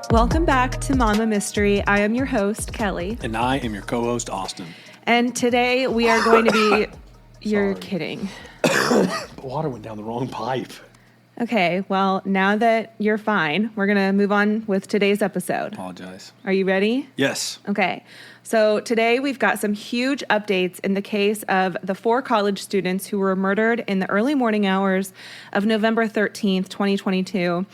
Welcome back to Mama Mystery. I am your host, Kelly. And I am your co-host, Austin. And today we are going to be... You're kidding. Water went down the wrong pipe. Okay, well, now that you're fine, we're going to move on with today's episode. Apologize. Are you ready? Yes. Okay, so today we've got some huge updates in the case of the 4 college students who were murdered in the early morning hours of November 13th, 2022.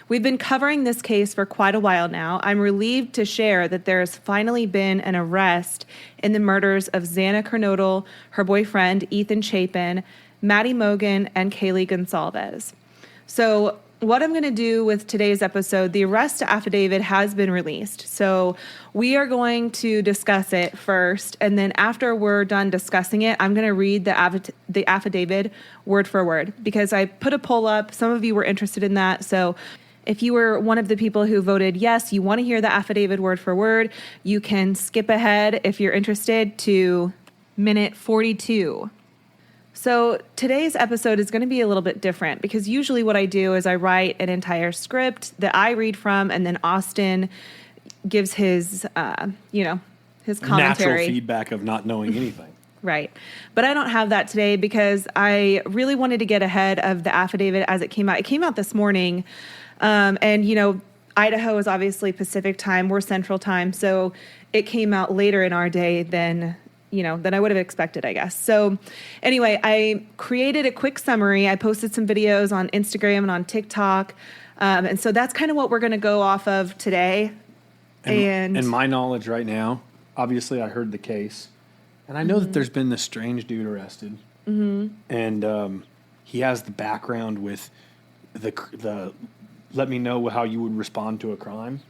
We've been covering this case for quite a while now. I'm relieved to share that there has finally been an arrest in the murders of Xana Kernodle, her boyfriend, Ethan Chapin, Maddie Mogan, and Kaylee Gonsalves. So what I'm going to do with today's episode, the arrest affidavit has been released. So we are going to discuss it first, and then after we're done discussing it, I'm going to read the affidavit word for word, because I put a poll up. Some of you were interested in that, so if you were one of the people who voted yes, you want to hear the affidavit word for word, you can skip ahead if you're interested to minute 42. So today's episode is going to be a little bit different because usually what I do is I write an entire script that I read from, and then Austin gives his commentary. Natural feedback of not knowing anything. Right. But I don't have that today because I really wanted to get ahead of the affidavit as it came out. It came out this morning. Idaho is obviously Pacific time. We're Central time. So it came out later in our day than I would have expected, I guess. So anyway, I created a quick summary. I posted some videos on Instagram and on TikTok. And so that's kind of what we're going to go off of today. And my knowledge right now, obviously I heard the case. And I know that there's been this strange dude arrested. Mm-hmm. And he has the background with the let me know how you would respond to a crime.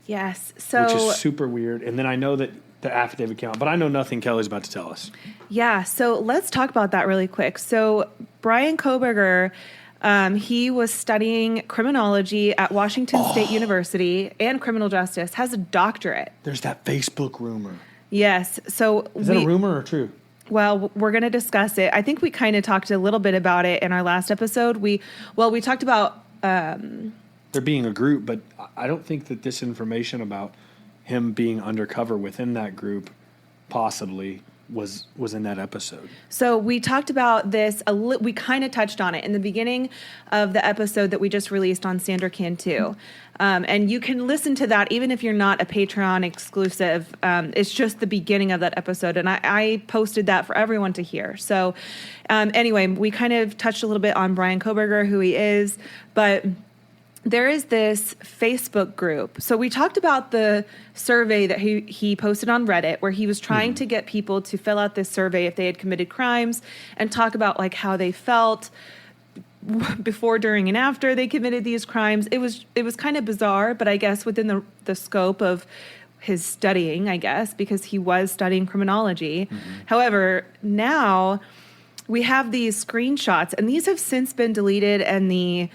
Yes. So, which is super weird. And then I know that the affidavit came out, but I know nothing Kelly's about to tell us. Yeah. So let's talk about that really quick. So Bryan Kohberger, he was studying criminology at Washington State University and criminal justice, has a doctorate. There's that Facebook rumor. Yes. So is that a rumor or true? Well, we're going to discuss it. I think we kind of talked a little bit about it in our last episode. We talked about there being a group, but I don't think that this information about him being undercover within that group possibly was in that episode. So we talked about this, we kind of touched on it in the beginning of the episode that we just released on Sandra Can 2. And you can listen to that even if you're not a Patreon exclusive. It's just the beginning of that episode. And I posted that for everyone to hear. So anyway, we kind of touched a little bit on Bryan Kohberger, who he is, but there is this Facebook group. So we talked about the survey that he posted on Reddit, where he was trying to get people to fill out this survey if they had committed crimes and talk about like how they felt before, during, and after they committed these crimes. It was kind of bizarre, but I guess within the scope of his studying, I guess, because he was studying criminology. Mm-hmm. However, now we have these screenshots, and these have since been deleted, and the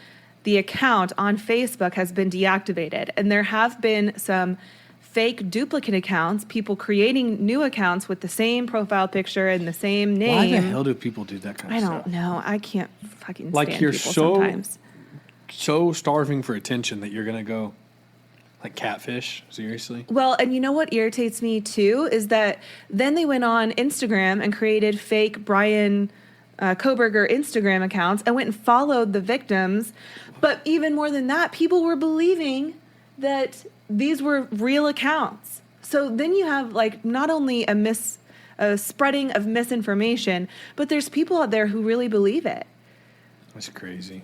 account on Facebook has been deactivated. And there have been some fake duplicate accounts, people creating new accounts with the same profile picture and the same name. Why the hell do people do that kind of stuff? I don't know. I can't fucking like stand you're people so sometimes. So starving for attention that you're going to go like catfish? Seriously? Well, and you know what irritates me too is that then they went on Instagram and created fake Bryan Kohberger Instagram accounts and went and followed the victims. But even more than that, people were believing that these were real accounts. So then you have like not only a spreading of misinformation, but there's people out there who really believe it. That's crazy.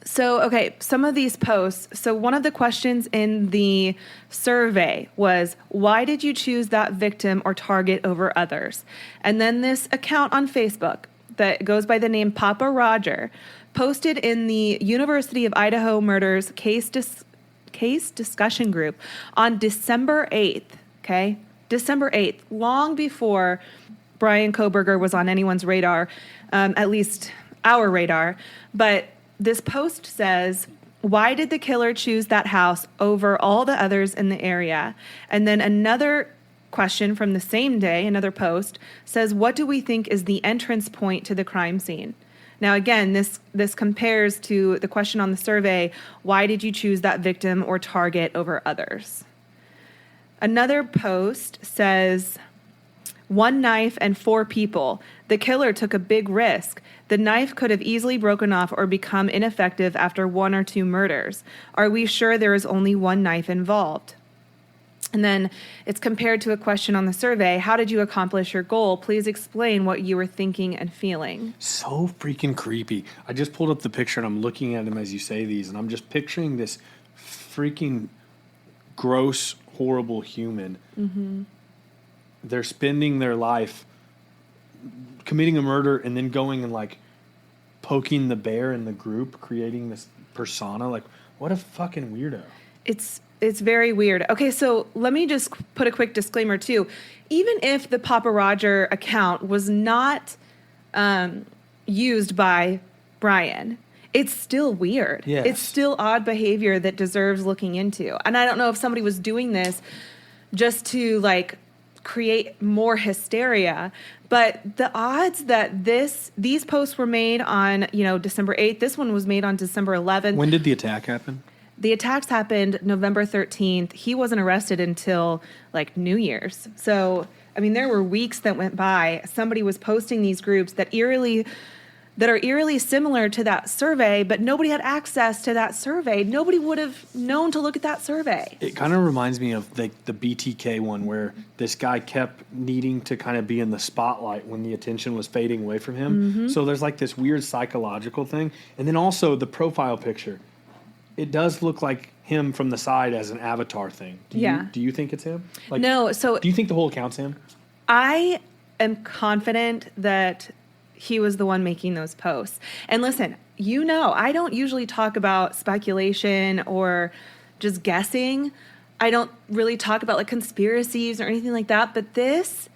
So, okay, some of these posts. So one of the questions in the survey was, why did you choose that victim or target over others? And then this account on Facebook that goes by the name Papa Roger posted in the University of Idaho Murders case discussion group on December 8th, okay? December 8th, long before Bryan Kohberger was on anyone's radar, at least our radar. But this post says, why did the killer choose that house over all the others in the area? And then another question from the same day, another post, says, what do we think is the entrance point to the crime scene? Now, again, this compares to the question on the survey, why did you choose that victim or target over others? Another post says, 1 knife and 4 people. The killer took a big risk. The knife could have easily broken off or become ineffective after 1 or 2 murders. Are we sure there is only 1 knife involved? And then it's compared to a question on the survey. How did you accomplish your goal? Please explain what you were thinking and feeling. So freaking creepy. I just pulled up the picture and I'm looking at him as you say these, and I'm just picturing this freaking gross, horrible human. Mm-hmm. They're spending their life committing a murder and then going and like poking the bear in the group, creating this persona. Like, what a fucking weirdo. It's very weird. Okay, so let me just put a quick disclaimer too. Even if the Papa Roger account was not used by Bryan, it's still weird. Yes. It's still odd behavior that deserves looking into. And I don't know if somebody was doing this just to like create more hysteria, but the odds that these posts were made on, December 8th, this one was made on December 11th. When did the attack happen? The attacks happened November 13th. He wasn't arrested until like New Year's. So, I mean, there were weeks that went by. Somebody was posting these groups that are eerily similar to that survey, but nobody had access to that survey. Nobody would have known to look at that survey. It kind of reminds me of the BTK one where this guy kept needing to kind of be in the spotlight when the attention was fading away from him. Mm-hmm. So there's like this weird psychological thing. And then also the profile picture. It does look like him from the side as an avatar thing. Do you think it's him? Like, no. So do you think the whole account's him? I am confident that he was the one making those posts. And listen, I don't usually talk about speculation or just guessing. I don't really talk about like conspiracies or anything like that, but this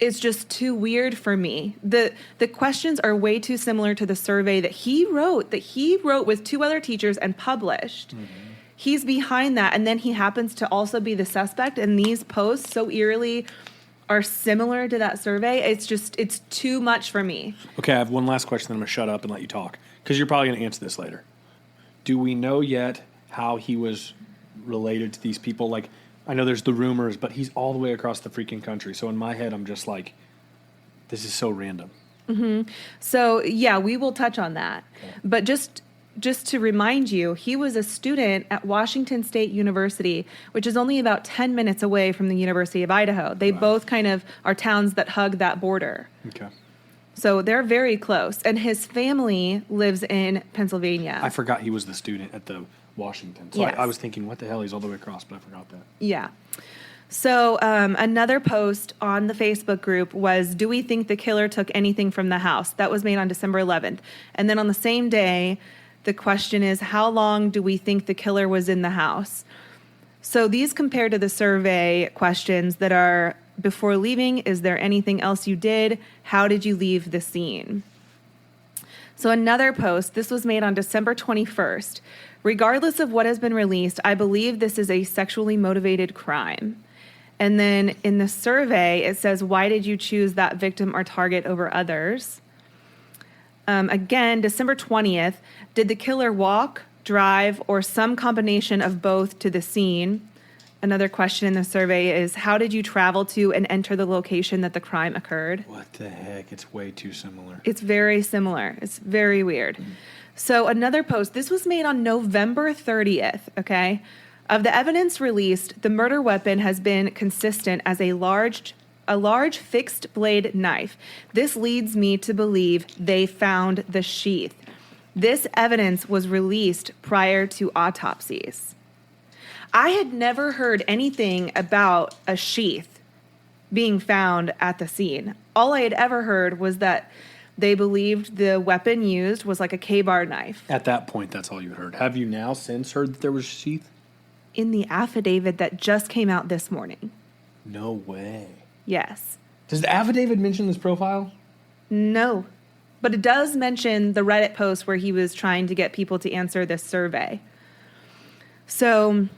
is just too weird for me. The questions are way too similar to the survey that he wrote with 2 other teachers and published. Mm-hmm. He's behind that, and then he happens to also be the suspect, and these posts so eerily are similar to that survey. It's too much for me. Okay, I have one last question, then I'm going to shut up and let you talk, because you're probably going to answer this later. Do we know yet how he was related to these people? Like, I know there's the rumors, but he's all the way across the freaking country. So in my head, I'm just like, this is so random. Mm-hmm. So, yeah, we will touch on that. Okay. But just to remind you, he was a student at Washington State University, which is only about 10 minutes away from the University of Idaho. They both kind of are towns that hug that border. Okay. So they're very close. And his family lives in Pennsylvania. I forgot he was the student at the Washington. So yes. I was thinking, what the hell? He's all the way across, but I forgot that. Yeah. So another post on the Facebook group was, do we think the killer took anything from the house? That was made on December 11th. And then on the same day, the question is, how long do we think the killer was in the house? So these compare to the survey questions that are, before leaving, is there anything else you did? How did you leave the scene? So another post, this was made on December 21st. Regardless of what has been released, I believe this is a sexually motivated crime. And then in the survey, it says, why did you choose that victim or target over others? Again, December 20th, did the killer walk, drive, or some combination of both to the scene? Another question in the survey is, how did you travel to and enter the location that the crime occurred? What the heck? It's way too similar. It's very similar. It's very weird. So another post, this was made on November 30th, okay? Of the evidence released, the murder weapon has been consistent as a large fixed blade knife. This leads me to believe they found the sheath. This evidence was released prior to autopsies. I had never heard anything about a sheath being found at the scene. All I had ever heard was that they believed the weapon used was like a K-bar knife. At that point, that's all you heard. Have you now since heard that there was a sheath? In the affidavit that just came out this morning. No way. Yes. Does the affidavit mention this profile? No. But it does mention the Reddit post where he was trying to get people to answer this survey. So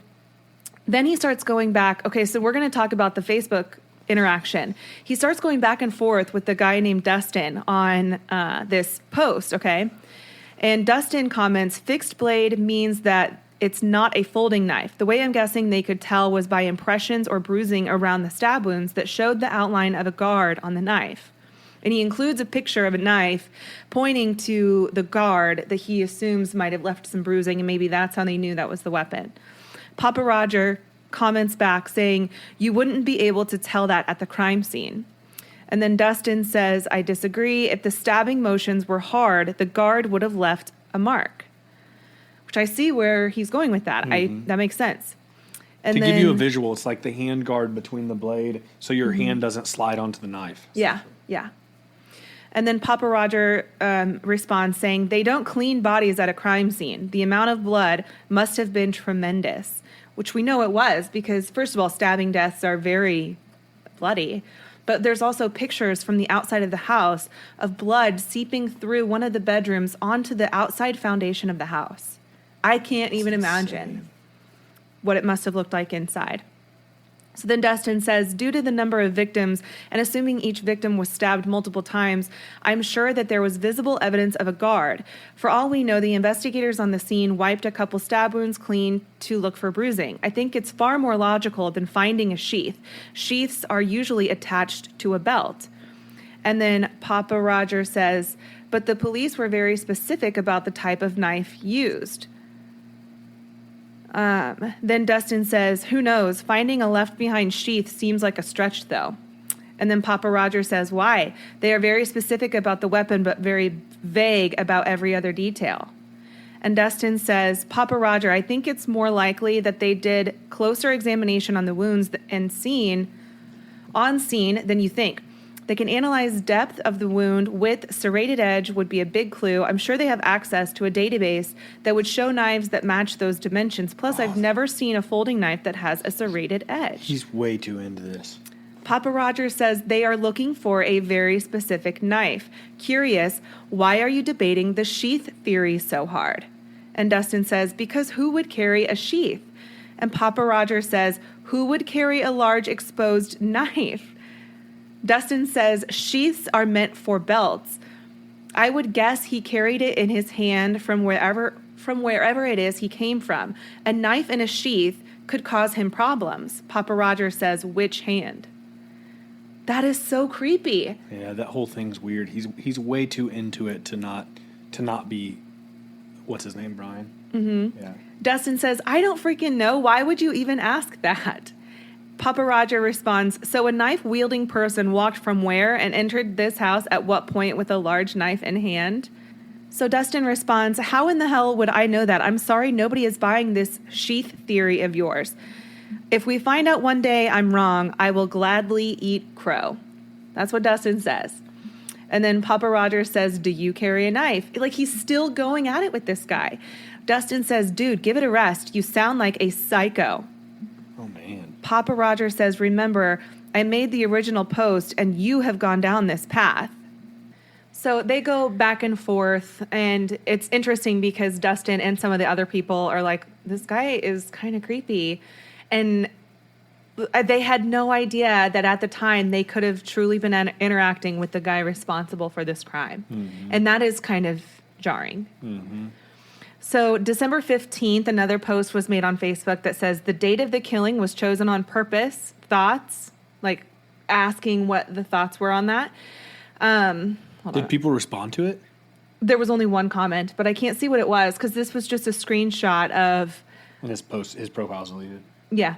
then he starts going back. Okay, so we're going to talk about the Facebook interaction. He starts going back and forth with the guy named Dustin on this post, okay? And Dustin comments, fixed blade means that it's not a folding knife. The way I'm guessing they could tell was by impressions or bruising around the stab wounds that showed the outline of a guard on the knife. And he includes a picture of a knife pointing to the guard that he assumes might have left some bruising, and maybe that's how they knew that was the weapon. Papa Roger comments back saying, you wouldn't be able to tell that at the crime scene. And then Dustin says, I disagree. If the stabbing motions were hard, the guard would have left a mark. Which I see where he's going with that. That makes sense. And to then, give you a visual, it's like the hand guard between the blade, so your hand doesn't slide onto the knife. Yeah. And then Papa Roger responds saying, they don't clean bodies at a crime scene. The amount of blood must have been tremendous, which we know it was because, first of all, stabbing deaths are very bloody. But there's also pictures from the outside of the house of blood seeping through one of the bedrooms onto the outside foundation of the house. I can't even imagine what it must have looked like inside. So then Dustin says, due to the number of victims and assuming each victim was stabbed multiple times, I'm sure that there was visible evidence of a guard. For all we know, the investigators on the scene wiped a couple stab wounds clean to look for bruising. I think it's far more logical than finding a sheath. Sheaths are usually attached to a belt. And then Papa Roger says, but the police were very specific about the type of knife used. Then Dustin says, who knows? Finding a left-behind sheath seems like a stretch, though. And then Papa Roger says, why? They are very specific about the weapon, but very vague about every other detail. And Dustin says, Papa Roger, I think it's more likely that they did closer examination on the wounds on scene than you think. They can analyze depth of the wound. Width, serrated edge would be a big clue. I'm sure they have access to a database that would show knives that match those dimensions. Plus, I've never seen a folding knife that has a serrated edge. He's way too into this. Papa Roger says they are looking for a very specific knife. Curious, why are you debating the sheath theory so hard? And Dustin says, because who would carry a sheath? And Papa Roger says, who would carry a large exposed knife? Dustin says sheaths are meant for belts. I would guess he carried it in his hand from wherever it is he came from. A knife in a sheath could cause him problems. Papa Roger says, which hand? That is so creepy. Yeah, that whole thing's weird. He's way too into it to not be, what's his name, Bryan? Mm-hmm. Yeah. Dustin says, I don't freaking know. Why would you even ask that? Papa Roger responds, so a knife-wielding person walked from where and entered this house at what point with a large knife in hand? So Dustin responds, how in the hell would I know that? I'm sorry, nobody is buying this sheath theory of yours. If we find out one day I'm wrong, I will gladly eat crow. That's what Dustin says. And then Papa Roger says, do you carry a knife? Like, he's still going at it with this guy. Dustin says, dude, give it a rest. You sound like a psycho. Oh, man. Papa Roger says, remember, I made the original post and you have gone down this path. So they go back and forth, and it's interesting because Dustin and some of the other people are like, this guy is kind of creepy. And they had no idea that at the time they could have truly been interacting with the guy responsible for this crime. Mm-hmm. And that is kind of jarring. Mm-hmm. So December 15th, another post was made on Facebook that says the date of the killing was chosen on purpose. Thoughts? Like asking what the thoughts were on that. Did people respond to it? There was only one comment, but I can't see what it was because this was just a screenshot of... And his profile's deleted. Yeah.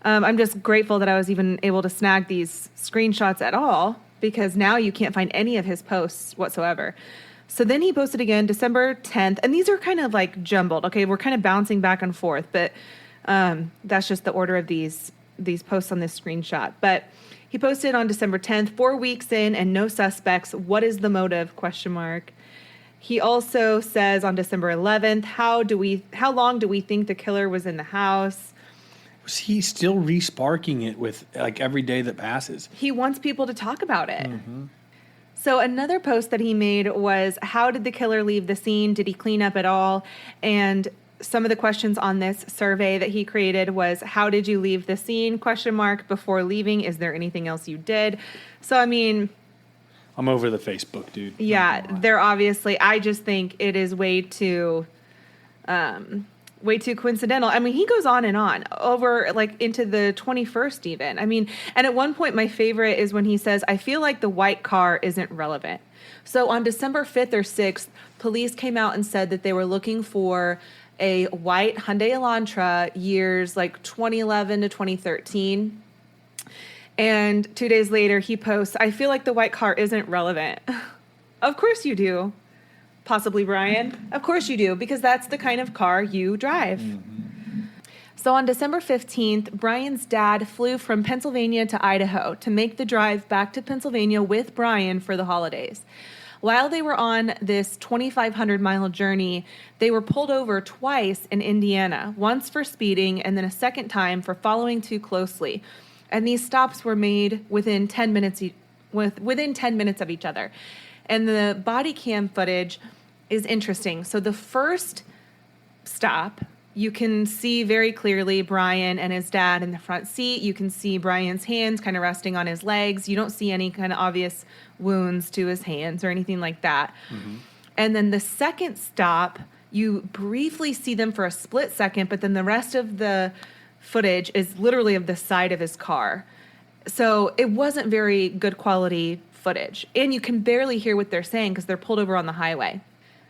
I'm just grateful that I was even able to snag these screenshots at all because now you can't find any of his posts whatsoever. So then he posted again December 10th, and these are kind of like jumbled. Okay, we're kind of bouncing back and forth, but that's just the order of these posts on this screenshot. But he posted on December 10th, 4 weeks in and no suspects. What is the motive? ? He also says on December 11th, how long do we think the killer was in the house? Was he still re-sparking it with like every day that passes? He wants people to talk about it. Mm-hmm. So another post that he made was, how did the killer leave the scene? Did he clean up at all? And some of the questions on this survey that he created was, how did you leave the scene? Before leaving, is there anything else you did? So, I mean, I'm over the Facebook, dude. yeah, they're obviously, I just think it is way too coincidental. I mean, he goes on and on over like into the 21st even. I mean, and at one point, my favorite is when he says, I feel like the white car isn't relevant. So on December 5th or 6th, police came out and said that they were looking for a white Hyundai Elantra years like 2011 to 2013. And 2 days later, he posts, I feel like the white car isn't relevant. Of course you do. Possibly Bryan. Of course you do, because that's the kind of car you drive. Mm-hmm. So on December 15th, Bryan's dad flew from Pennsylvania to Idaho to make the drive back to Pennsylvania with Bryan for the holidays. While they were on this 2,500-mile journey, they were pulled over twice in Indiana, once for speeding and then a second time for following too closely. And these stops were made within 10 minutes of each other. And the body cam footage is interesting. So the first stop, you can see very clearly Bryan and his dad in the front seat. You can see Bryan's hands kind of resting on his legs. You don't see any kind of obvious wounds to his hands or anything like that. Mm-hmm. And then the second stop, you briefly see them for a split second, but then the rest of the footage is literally of the side of his car. So it wasn't very good quality footage. And you can barely hear what they're saying because they're pulled over on the highway.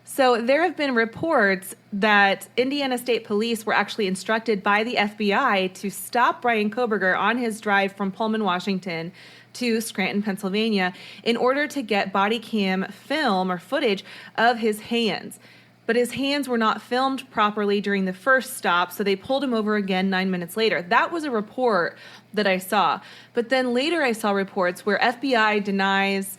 So there have been reports that Indiana State Police were actually instructed by the FBI to stop Bryan Kohberger on his drive from Pullman, Washington to Scranton, Pennsylvania, in order to get body cam film or footage of his hands. But his hands were not filmed properly during the first stop, so they pulled him over again 9 minutes later. That was a report that I saw. But then later I saw reports where FBI denies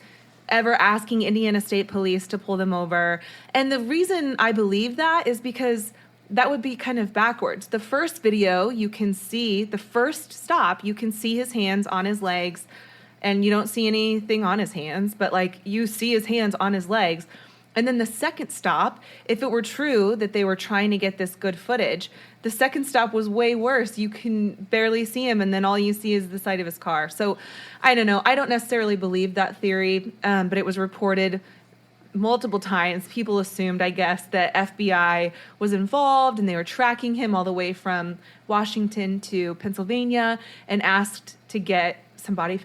ever asking Indiana State Police to pull them over. And the reason I believe that is because that would be kind of backwards. The first video, you can see, the first stop, you can see his hands on his legs, and you don't see anything on his hands, but like you see his hands on his legs. And then the second stop, if it were true that they were trying to get this good footage, the second stop was way worse. You can barely see him, and then all you see is the side of his car. So I don't know. I don't necessarily believe that theory, but it was reported multiple times. People assumed, I guess, that FBI was involved, and they were tracking him all the way from Washington to Pennsylvania and asked to get some body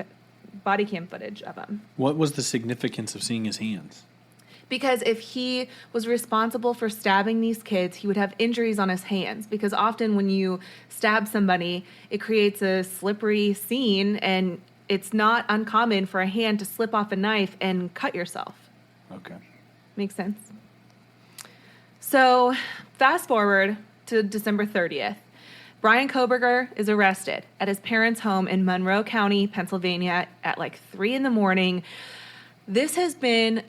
cam footage of him. What was the significance of seeing his hands? Because if he was responsible for stabbing these kids, he would have injuries on his hands. Because often when you stab somebody, it creates a slippery scene, and it's not uncommon for a hand to slip off a knife and cut yourself. Okay. Makes sense. So fast forward to December 30th. Bryan Kohberger is arrested at his parents' home in Monroe County, Pennsylvania at like 3 a.m. This has been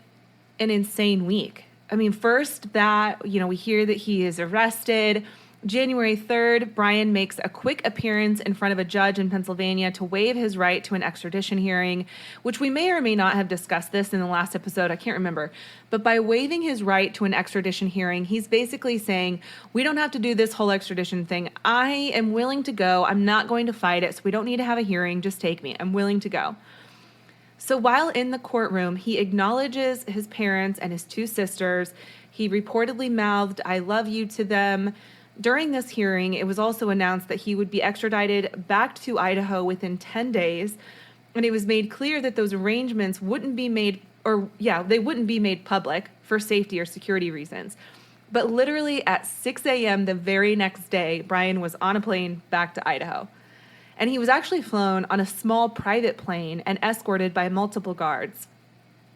an insane week. I mean, first that, we hear that he is arrested. January 3rd, Bryan makes a quick appearance in front of a judge in Pennsylvania to waive his right to an extradition hearing, which we may or may not have discussed this in the last episode. I can't remember. But by waiving his right to an extradition hearing, he's basically saying, we don't have to do this whole extradition thing. I am willing to go. I'm not going to fight it, so we don't need to have a hearing. Just take me. I'm willing to go. So while in the courtroom, he acknowledges his parents and his 2 sisters. He reportedly mouthed, I love you to them. During this hearing, it was also announced that he would be extradited back to Idaho within 10 days. And it was made clear that those arrangements wouldn't be made public for safety or security reasons. But literally at 6 a.m. the very next day, Bryan was on a plane back to Idaho. And he was actually flown on a small private plane and escorted by multiple guards.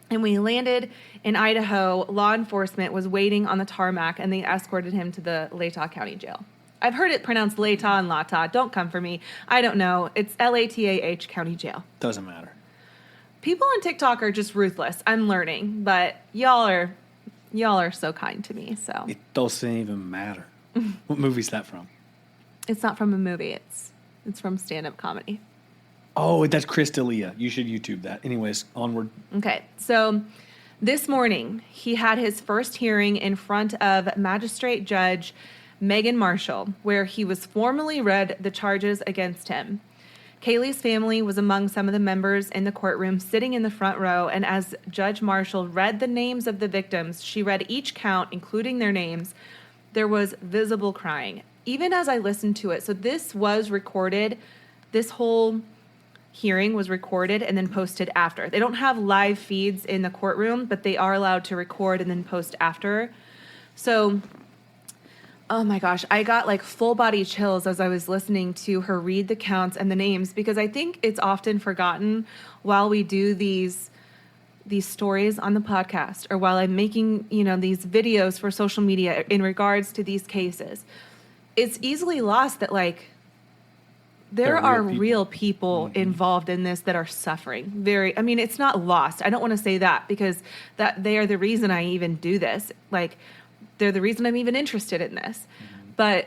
And when he landed in Idaho, law enforcement was waiting on the tarmac, and they escorted him to the Latah County Jail. I've heard it pronounced Latah and Latah. Don't come for me. I don't know. It's Latah County Jail. Doesn't matter. People on TikTok are just ruthless. I'm learning, but y'all are so kind to me. So it doesn't even matter. What movie's that from? It's not from a movie. It's from stand-up comedy. Oh, that's Chris D'Elia. You should YouTube that. Anyways, onward. Okay, so this morning, he had his first hearing in front of Magistrate Judge Megan Marshall, where he was formally read the charges against him. Kaylee's family was among some of the members in the courtroom sitting in the front row, and as Judge Marshall read the names of the victims, she read each count, including their names. There was visible crying, even as I listened to it. So this was recorded. This whole hearing was recorded and then posted after. They don't have live feeds in the courtroom, but they are allowed to record and then post after. So, oh my gosh, I got like full body chills as I was listening to her read the counts and the names, because I think it's often forgotten while we do these stories on the podcast, or while I'm making, these videos for social media in regards to these cases. It's easily lost that there are real people involved in this that are suffering. It's not lost. I don't want to say that, because that they are the reason I even do this. They're the reason I'm even interested in this. But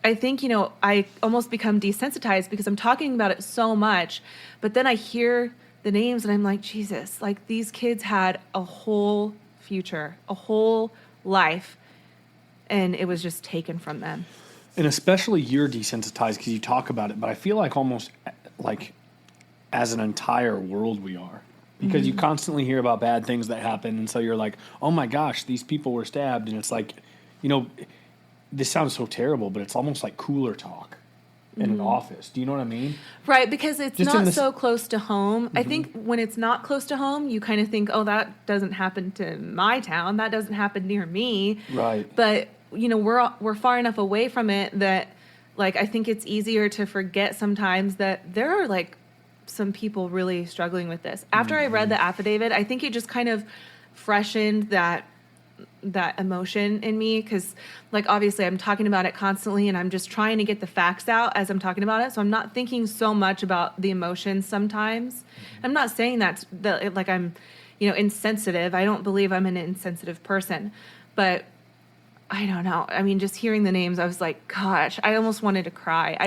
I think, I almost become desensitized because I'm talking about it so much, but then I hear the names and I'm like, Jesus, these kids had a whole future, a whole life, and it was just taken from them. And especially you're desensitized because you talk about it, but I feel like almost as an entire world we are. Because you constantly hear about bad things that happen, and so you're like, oh my gosh, these people were stabbed, and it's this sounds so terrible, but it's almost like cooler talk in an office. Do you know what I mean? Right, because it's just not so close to home. I think when it's not close to home, you kind of think, oh, that doesn't happen to my town, that doesn't happen near me. Right. But we're far enough away from it that I think it's easier to forget sometimes that there are some people really struggling with this. After I read the affidavit, I think it just kind of freshened that emotion in me, because obviously I'm talking about it constantly and I'm just trying to get the facts out as I'm talking about it, so I'm not thinking so much about the emotions sometimes. I'm not saying that I'm insensitive. I don't believe I'm an insensitive person, but I don't know. Just hearing the names, I was like, gosh, I almost wanted to cry.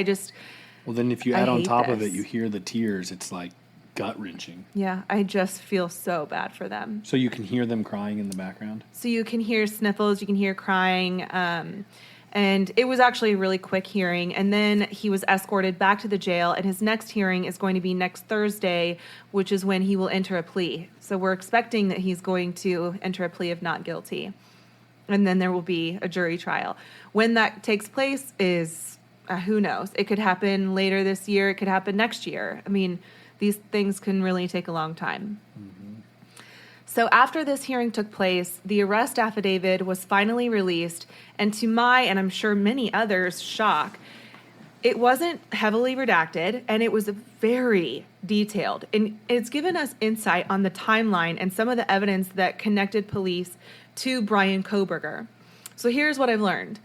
Well, then if you add on top of it, you hear the tears, it's gut-wrenching. Yeah, I just feel so bad for them. So you can hear them crying in the background? So you can hear sniffles, you can hear crying, and it was actually a really quick hearing. And then he was escorted back to the jail, and his next hearing is going to be next Thursday, which is when he will enter a plea. So we're expecting that he's going to enter a plea of not guilty. And then there will be a jury trial. When that takes place is... who knows? It could happen later this year. It could happen next year. These things can really take a long time. So after this hearing took place, the arrest affidavit was finally released. And to my, and I'm sure many others' shock, it wasn't heavily redacted, and it was very detailed. And it's given us insight on the timeline and some of the evidence that connected police to Bryan Kohberger. So here's what I've learned.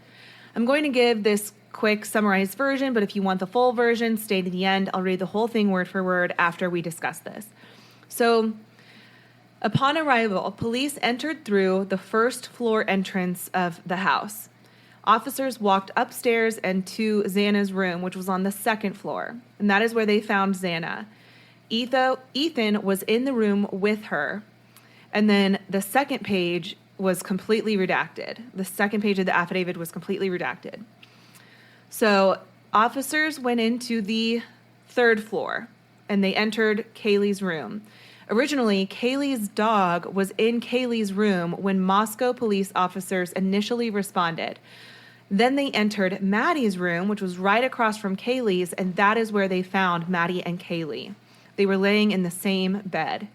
I'm going to give this quick summarized version, but if you want the full version, stay to the end. I'll read the whole thing word for word after we discuss this. So, upon arrival, police entered through the first floor entrance of the house. Officers walked upstairs and to Xana's room, which was on the second floor, and that is where they found Xana. Ethan was in the room with her, and then the second page was completely redacted. The second page of the affidavit was completely redacted. So officers went into the third floor, and they entered Kaylee's room. Originally, Kaylee's dog was in Kaylee's room when Moscow police officers initially responded. Then they entered Maddie's room, which was right across from Kaylee's, and that is where they found Maddie and Kaylee. They were laying in the same bed.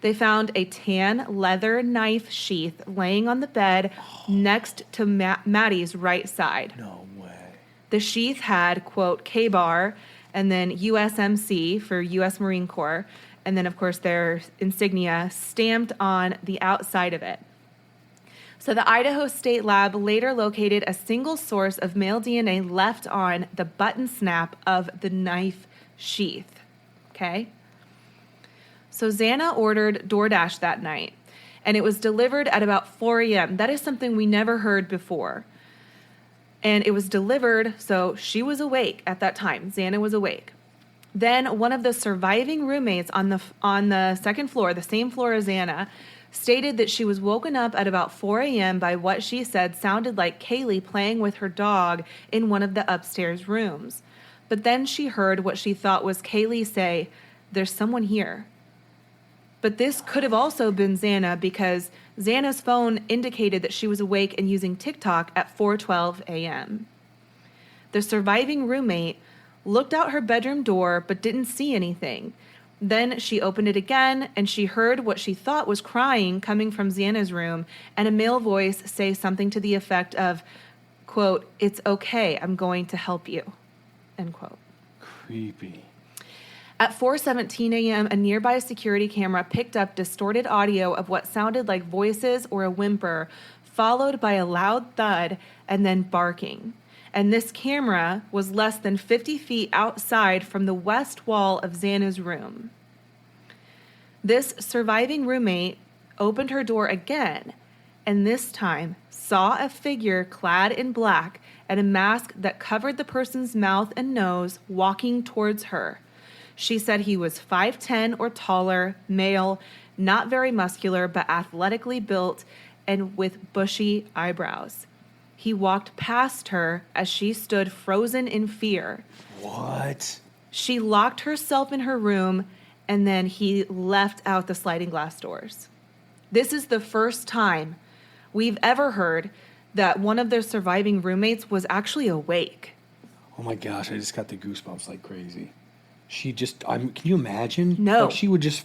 They found a tan leather knife sheath laying on the bed next to Maddie's right side. No way. The sheath had, quote, K-bar, and then USMC for U.S. Marine Corps, and then, of course, their insignia stamped on the outside of it. So the Idaho State Lab later located a single source of male DNA left on the button snap of the knife sheath. Okay? So Xana ordered DoorDash that night, and it was delivered at about 4 a.m. That is something we never heard before. And it was delivered, so she was awake at that time. Xana was awake. Then one of the surviving roommates on the second floor, the same floor as Anna, stated that she was woken up at about 4 a.m. by what she said sounded like Kaylee playing with her dog in one of the upstairs rooms. But then she heard what she thought was Kaylee say, "There's someone here." But this could have also been Xana because Xana's phone indicated that she was awake and using TikTok at 4:12 a.m. The surviving roommate looked out her bedroom door but didn't see anything. Then she opened it again and she heard what she thought was crying coming from Xana's room and a male voice say something to the effect of, quote, "It's okay, I'm going to help you," end quote. Creepy. At 4:17 a.m., a nearby security camera picked up distorted audio of what sounded like voices or a whimper, followed by a loud thud and then barking. And this camera was less than 50 feet outside from the west wall of Xana's room. This surviving roommate opened her door again, and this time saw a figure clad in black and a mask that covered the person's mouth and nose walking towards her. She said he was 5'10" or taller, male, not very muscular, but athletically built and with bushy eyebrows. He walked past her as she stood frozen in fear. What? She locked herself in her room, and then he left out the sliding glass doors. This is the first time we've ever heard that one of their surviving roommates was actually awake. Oh my gosh, I just got the goosebumps like crazy. She just, can you imagine? No. Like she would just,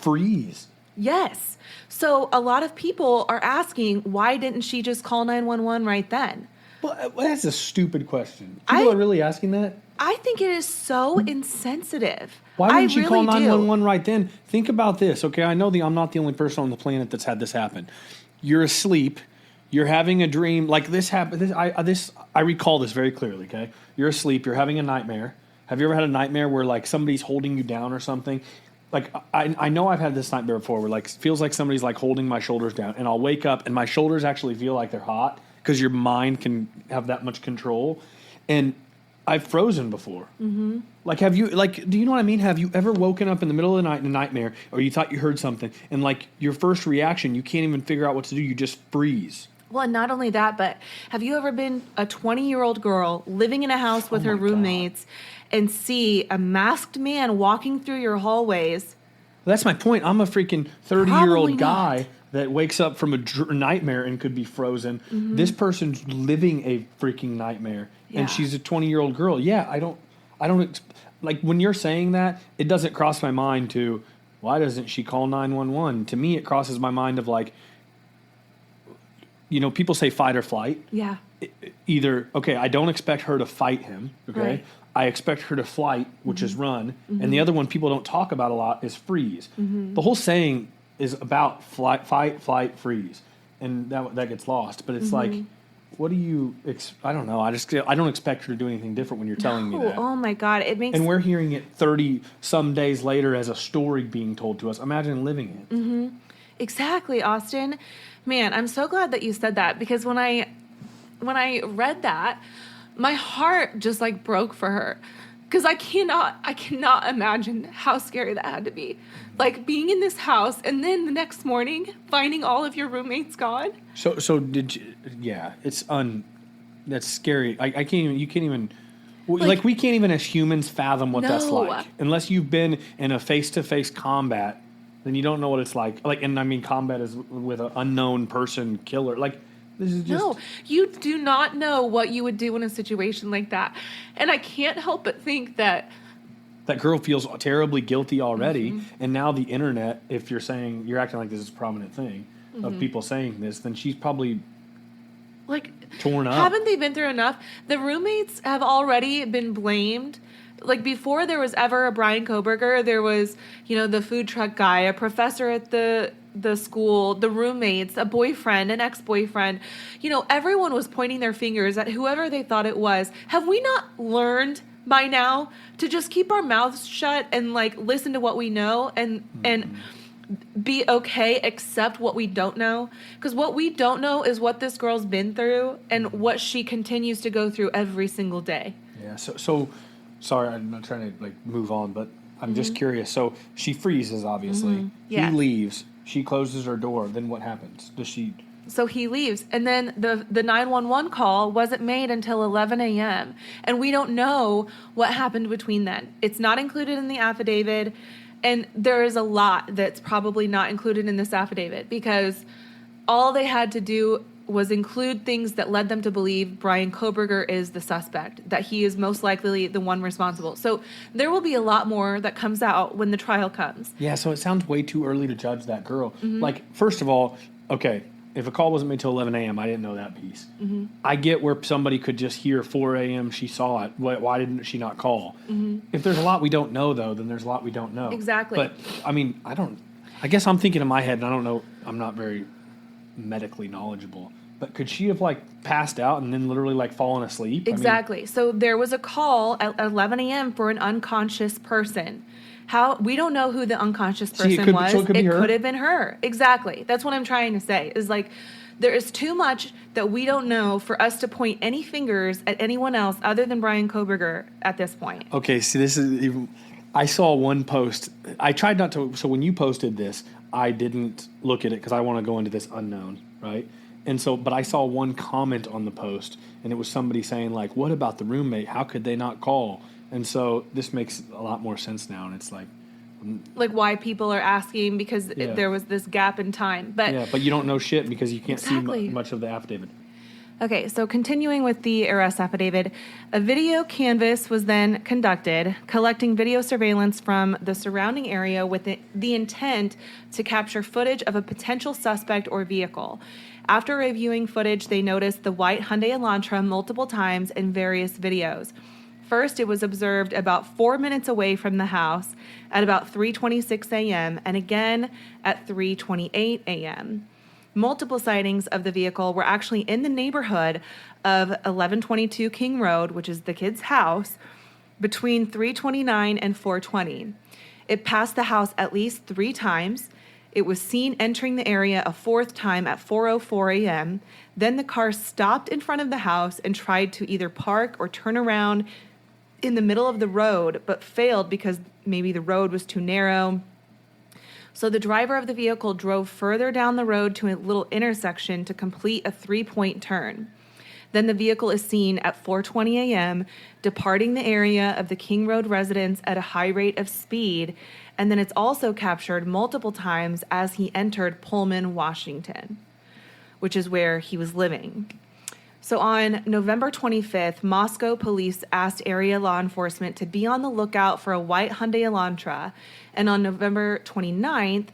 freeze. Yes. So a lot of people are asking, why didn't she just call 911 right then? Well, that's a stupid question. People are really asking that? I think it is so insensitive. Why wouldn't she call really 911 right then? Think about this, okay? I know I'm not the only person on the planet that's had this happen. You're asleep. You're having a dream. Like this happened. I recall this very clearly, okay? You're asleep. You're having a nightmare. Have you ever had a nightmare where like somebody's holding you down or something? Like I know I've had this nightmare before where like it feels like somebody's like holding my shoulders down, and I'll wake up and my shoulders actually feel like they're hot because your mind can have that much control. And I've frozen before. Mm-hmm. Like do you know what I mean? Have you ever woken up in the middle of the night in a nightmare, or you thought you heard something, and like your first reaction, you can't even figure out what to do. You just freeze. Well, and not only that, but have you ever been a 20-year-old girl living in a house with her roommates and see a masked man walking through your hallways? Well, that's my point. I'm a freaking 30-year-old guy that wakes up from a nightmare and could be frozen. Mm-hmm. This person's living a freaking nightmare, and she's a 20-year-old girl. Yeah, I don't like when you're saying that, it doesn't cross my mind to, why doesn't she call 911? To me, it crosses my mind of like, you know, people say fight or flight. Yeah. Either, okay, I don't expect her to fight him, okay? Right. I expect her to flight, which is run. Mm-hmm. And the other one people don't talk about a lot is freeze. Mm-hmm. The whole saying is about fight, flight, freeze. And that gets lost. But it's like, what do you, I don't know. I don't expect her to do anything different when you're telling me that. Oh my God. And we're hearing it 30 some days later as a story being told to us. Imagine living it. Mm-hmm. Exactly, Austin. Man, I'm so glad that you said that, because when I read that, my heart just like broke for her, because I cannot imagine how scary that had to be. Like being in this house and then the next morning finding all of your roommates gone. So did you? Yeah, that's scary. I can't even. You can't even. Like we can't even as humans fathom what that's like unless you've been in a face-to-face combat. Then you don't know what it's like. Like, and I mean, combat is with an unknown person killer. Like, this is just... No, you do not know what you would do in a situation like that. And I can't help but think that... That girl feels terribly guilty already. And now the internet, if you're saying, you're acting like this is a prominent thing of people saying this, then she's probably... Like, torn up. Haven't they been through enough? The roommates have already been blamed. Like, before there was ever a Bryan Kohberger, there was, you know, the food truck guy, a professor at the school, the roommates, a boyfriend, an ex-boyfriend. You know, everyone was pointing their fingers at whoever they thought it was. Have we not learned by now to just keep our mouths shut and, like, listen to what we know and be okay, accept what we don't know? Because what we don't know is what this girl's been through and what she continues to go through every single day. Yeah, so sorry, I'm not trying to like move on, but I'm just curious. So she freezes, obviously. Yes. He leaves. She closes her door. Then what happens? Does she? So he leaves, and then the 911 call wasn't made until 11 a.m. And we don't know what happened between then. It's not included in the affidavit, and there is a lot that's probably not included in this affidavit because all they had to do was include things that led them to believe Bryan Kohberger is the suspect, that he is most likely the one responsible. So there will be a lot more that comes out when the trial comes. Yeah, so it sounds way too early to judge that girl. Like, first of all, okay, if a call wasn't made till 11 a.m., I didn't know that piece. I get where somebody could just hear 4 a.m., she saw it. Why didn't she not call? If there's a lot we don't know, though, then there's a lot we don't know. Exactly. But, I mean, I guess I'm thinking in my head, and I don't know, I'm not very medically knowledgeable, but could she have, like, passed out and then literally, like, fallen asleep? Exactly. So there was a call at 11 a.m. for an unconscious person. We don't know who the unconscious person was. So it could be her? Could have been her. Exactly. That's what I'm trying to say. Is like there is too much that we don't know for us to point any fingers at anyone else other than Bryan Kohberger at this point. Okay, see, this is even. I saw one post. I tried not to. So when you posted this, I didn't look at it because I want to go into this unknown, right? And so, but I saw one comment on the post, and it was somebody saying like, "What about the roommate? How could they not call?" And so this makes a lot more sense now, and it's like why people are asking because there was this gap in time. But you don't know shit because you can't see much of the affidavit. Okay, so continuing with the arrest affidavit, a video canvass was then conducted, collecting video surveillance from the surrounding area with the intent to capture footage of a potential suspect or vehicle. After reviewing footage, they noticed the white Hyundai Elantra multiple times in various videos. First, it was observed about 4 minutes away from the house at about 3:26 a.m. and again at 3:28 a.m. Multiple sightings of the vehicle were actually in the neighborhood of 1122 King Road, which is the kid's house, between 3:29 and 4:20. It passed the house at least 3 times. It was seen entering the area a 4th time at 4:04 a.m. Then the car stopped in front of the house and tried to either park or turn around in the middle of the road, but failed because maybe the road was too narrow. So the driver of the vehicle drove further down the road to a little intersection to complete a 3-point turn. Then the vehicle is seen at 4:20 a.m. departing the area of the King Road residence at a high rate of speed, and then it's also captured multiple times as he entered Pullman, Washington, which is where he was living. So on November 25th, Moscow police asked area law enforcement to be on the lookout for a white Hyundai Elantra, and on November 29th,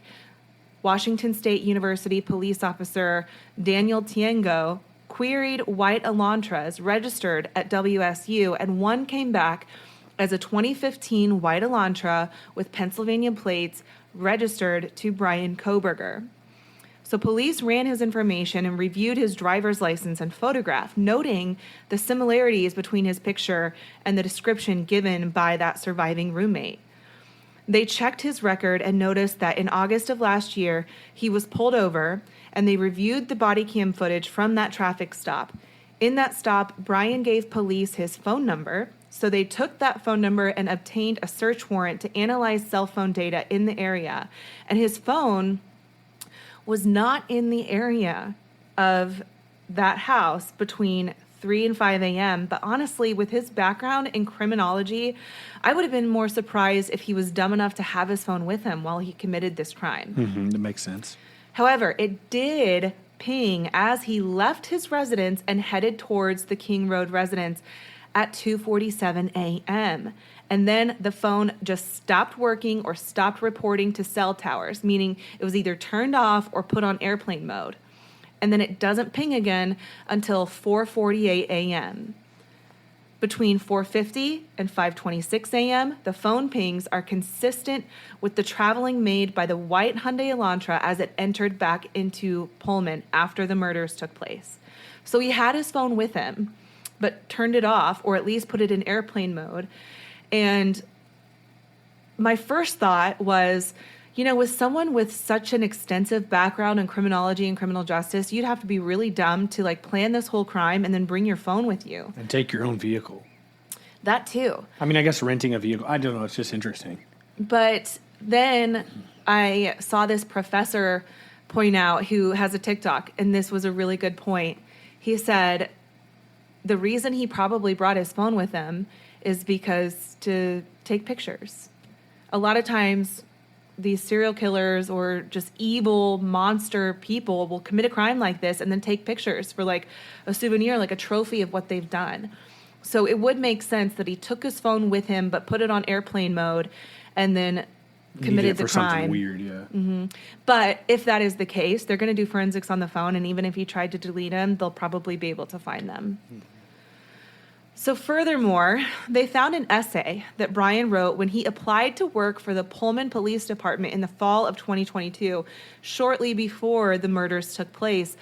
Washington State University police officer Daniel Tiengo queried white Elantras registered at WSU, and one came back as a 2015 white Elantra with Pennsylvania plates registered to Bryan Kohberger. So police ran his information and reviewed his driver's license and photograph, noting the similarities between his picture and the description given by that surviving roommate. They checked his record and noticed that in August of last year, he was pulled over, and they reviewed the body cam footage from that traffic stop. In that stop, Bryan gave police his phone number, so they took that phone number and obtained a search warrant to analyze cell phone data in the area. And his phone was not in the area of that house between 3 and 5 a.m. But honestly, with his background in criminology, I would have been more surprised if he was dumb enough to have his phone with him while he committed this crime. That makes sense. However, it did ping as he left his residence and headed towards the King Road residence at 2:47 a.m. And then the phone just stopped working or stopped reporting to cell towers, meaning it was either turned off or put on airplane mode. And then it doesn't ping again until 4:48 a.m. Between 4:50 and 5:26 a.m., the phone pings are consistent with the traveling made by the white Hyundai Elantra as it entered back into Pullman after the murders took place. So he had his phone with him, but turned it off or at least put it in airplane mode. And my first thought was, with someone with such an extensive background in criminology and criminal justice, you'd have to be really dumb to plan this whole crime and then bring your phone with you. And take your own vehicle. That too. I mean, I guess renting a vehicle, I don't know, it's just interesting. But then I saw this professor point out who has a TikTok, and this was a really good point. He said the reason he probably brought his phone with him is because to take pictures. A lot of times these serial killers or just evil monster people will commit a crime like this and then take pictures for like a souvenir, like a trophy of what they've done. So it would make sense that he took his phone with him but put it on airplane mode and then committed the crime. Something weird, yeah. Mm-hmm. But if that is the case, they're going to do forensics on the phone, and even if he tried to delete them, they'll probably be able to find them. So furthermore, they found an essay that Bryan wrote when he applied to work for the Pullman Police Department in the fall of 2022, shortly before the murders took place.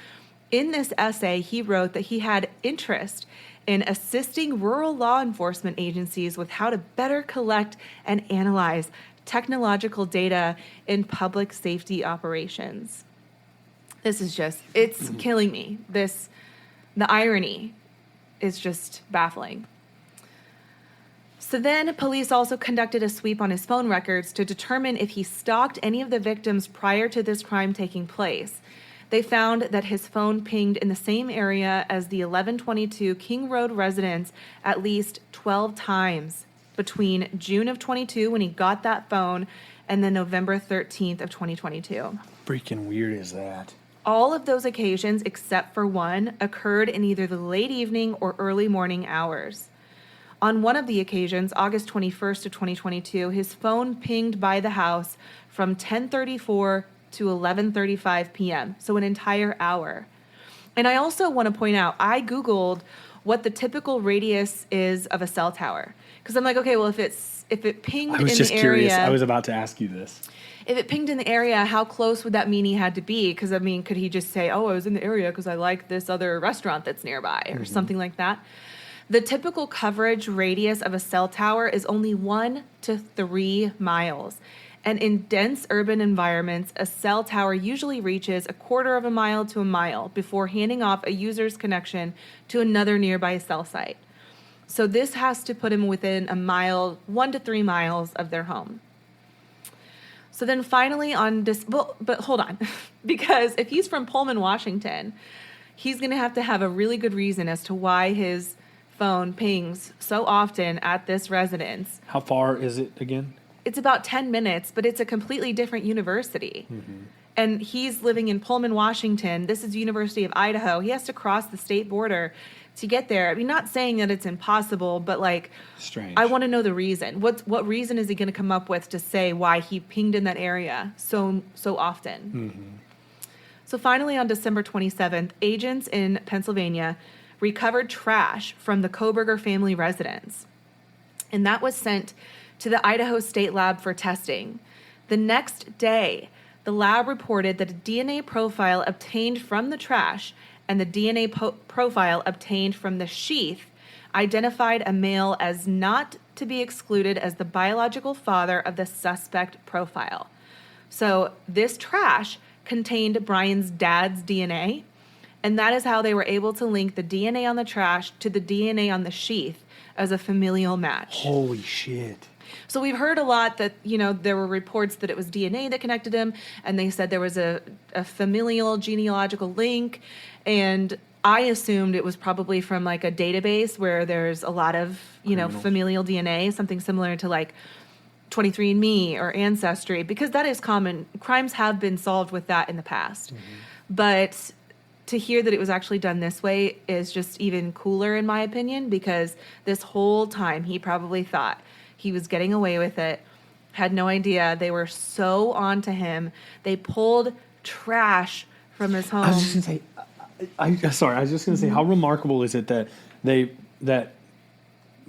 In this essay, he wrote that he had interest in assisting rural law enforcement agencies with how to better collect and analyze technological data in public safety operations. This is just, it's killing me. The irony is just baffling. So then police also conducted a sweep on his phone records to determine if he stalked any of the victims prior to this crime taking place. They found that his phone pinged in the same area as the 1122 King Road residence at least 12 times between June of 22 when he got that phone and then November 13th of 2022. Freaking weird is that? All of those occasions, except for one, occurred in either the late evening or early morning hours. On one of the occasions, August 21st of 2022, his phone pinged by the house from 10:34 to 11:35 p.m., so an entire hour. And I also want to point out, I Googled what the typical radius is of a cell tower. Because I'm like, okay, well, if it pinged in the area... I was just curious. I was about to ask you this. If it pinged in the area, how close would that mean he had to be? Because, I mean, could he just say, oh, I was in the area because I like this other restaurant that's nearby or something like that? The typical coverage radius of a cell tower is only 1 to 3 miles. And in dense urban environments, a cell tower usually reaches 1/4 mile to a mile before handing off a user's connection to another nearby cell site. So this has to put him within a mile, 1 to 3 miles of their home. So then finally on this, but hold on, because if he's from Pullman, Washington, he's going to have a really good reason as to why his phone pings so often at this residence. How far is it again? It's about 10 minutes, but it's a completely different university. And he's living in Pullman, Washington. This is University of Idaho. He has to cross the state border to get there. I mean, not saying that it's impossible, but like, strange. I want to know the reason. What reason is he going to come up with to say why he pinged in that area so often? So finally, on December 27th, agents in Pennsylvania recovered trash from the Kohberger family residence, and that was sent to the Idaho State Lab for testing. The next day, the lab reported that a DNA profile obtained from the trash and the DNA profile obtained from the sheath identified a male as not to be excluded as the biological father of the suspect profile. So this trash contained Bryan's dad's DNA, and that is how they were able to link the DNA on the trash to the DNA on the sheath as a familial match. Holy shit. So we've heard a lot that, there were reports that it was DNA that connected him, and they said there was a familial genealogical link, and I assumed it was probably from like a database where there's a lot of, familial DNA, something similar to like 23andMe or Ancestry, because that is common. Crimes have been solved with that in the past. But to hear that it was actually done this way is just even cooler, in my opinion, because this whole time he probably thought he was getting away with it, had no idea. They were so on to him. They pulled trash from his home. I was just going to say, how remarkable is it that that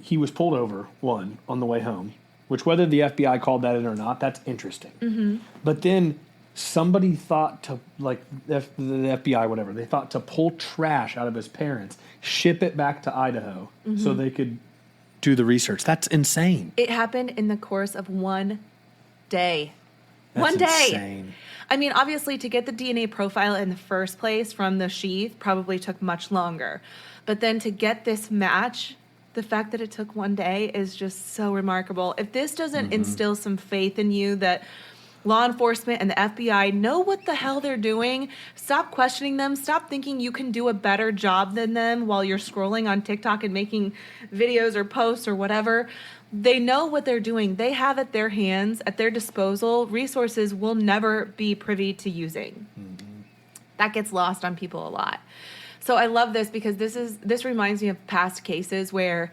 he was pulled over, one, on the way home, which whether the FBI called that in or not, that's interesting. But then somebody thought to, like the FBI, whatever, they thought to pull trash out of his parents, ship it back to Idaho so they could do the research. That's insane. It happened in the course of one day. That's one day. Insane. I mean, obviously, to get the DNA profile in the first place from the sheath probably took much longer. But then to get this match the fact that it took one day is just so remarkable. If this doesn't instill some faith in you that law enforcement and the FBI know what the hell they're doing, stop questioning them. Stop thinking you can do a better job than them while you're scrolling on TikTok and making videos or posts or whatever. They know what they're doing. They have at their hands, at their disposal, resources we'll never be privy to using. That gets lost on people a lot. So I love this because this reminds me of past cases where,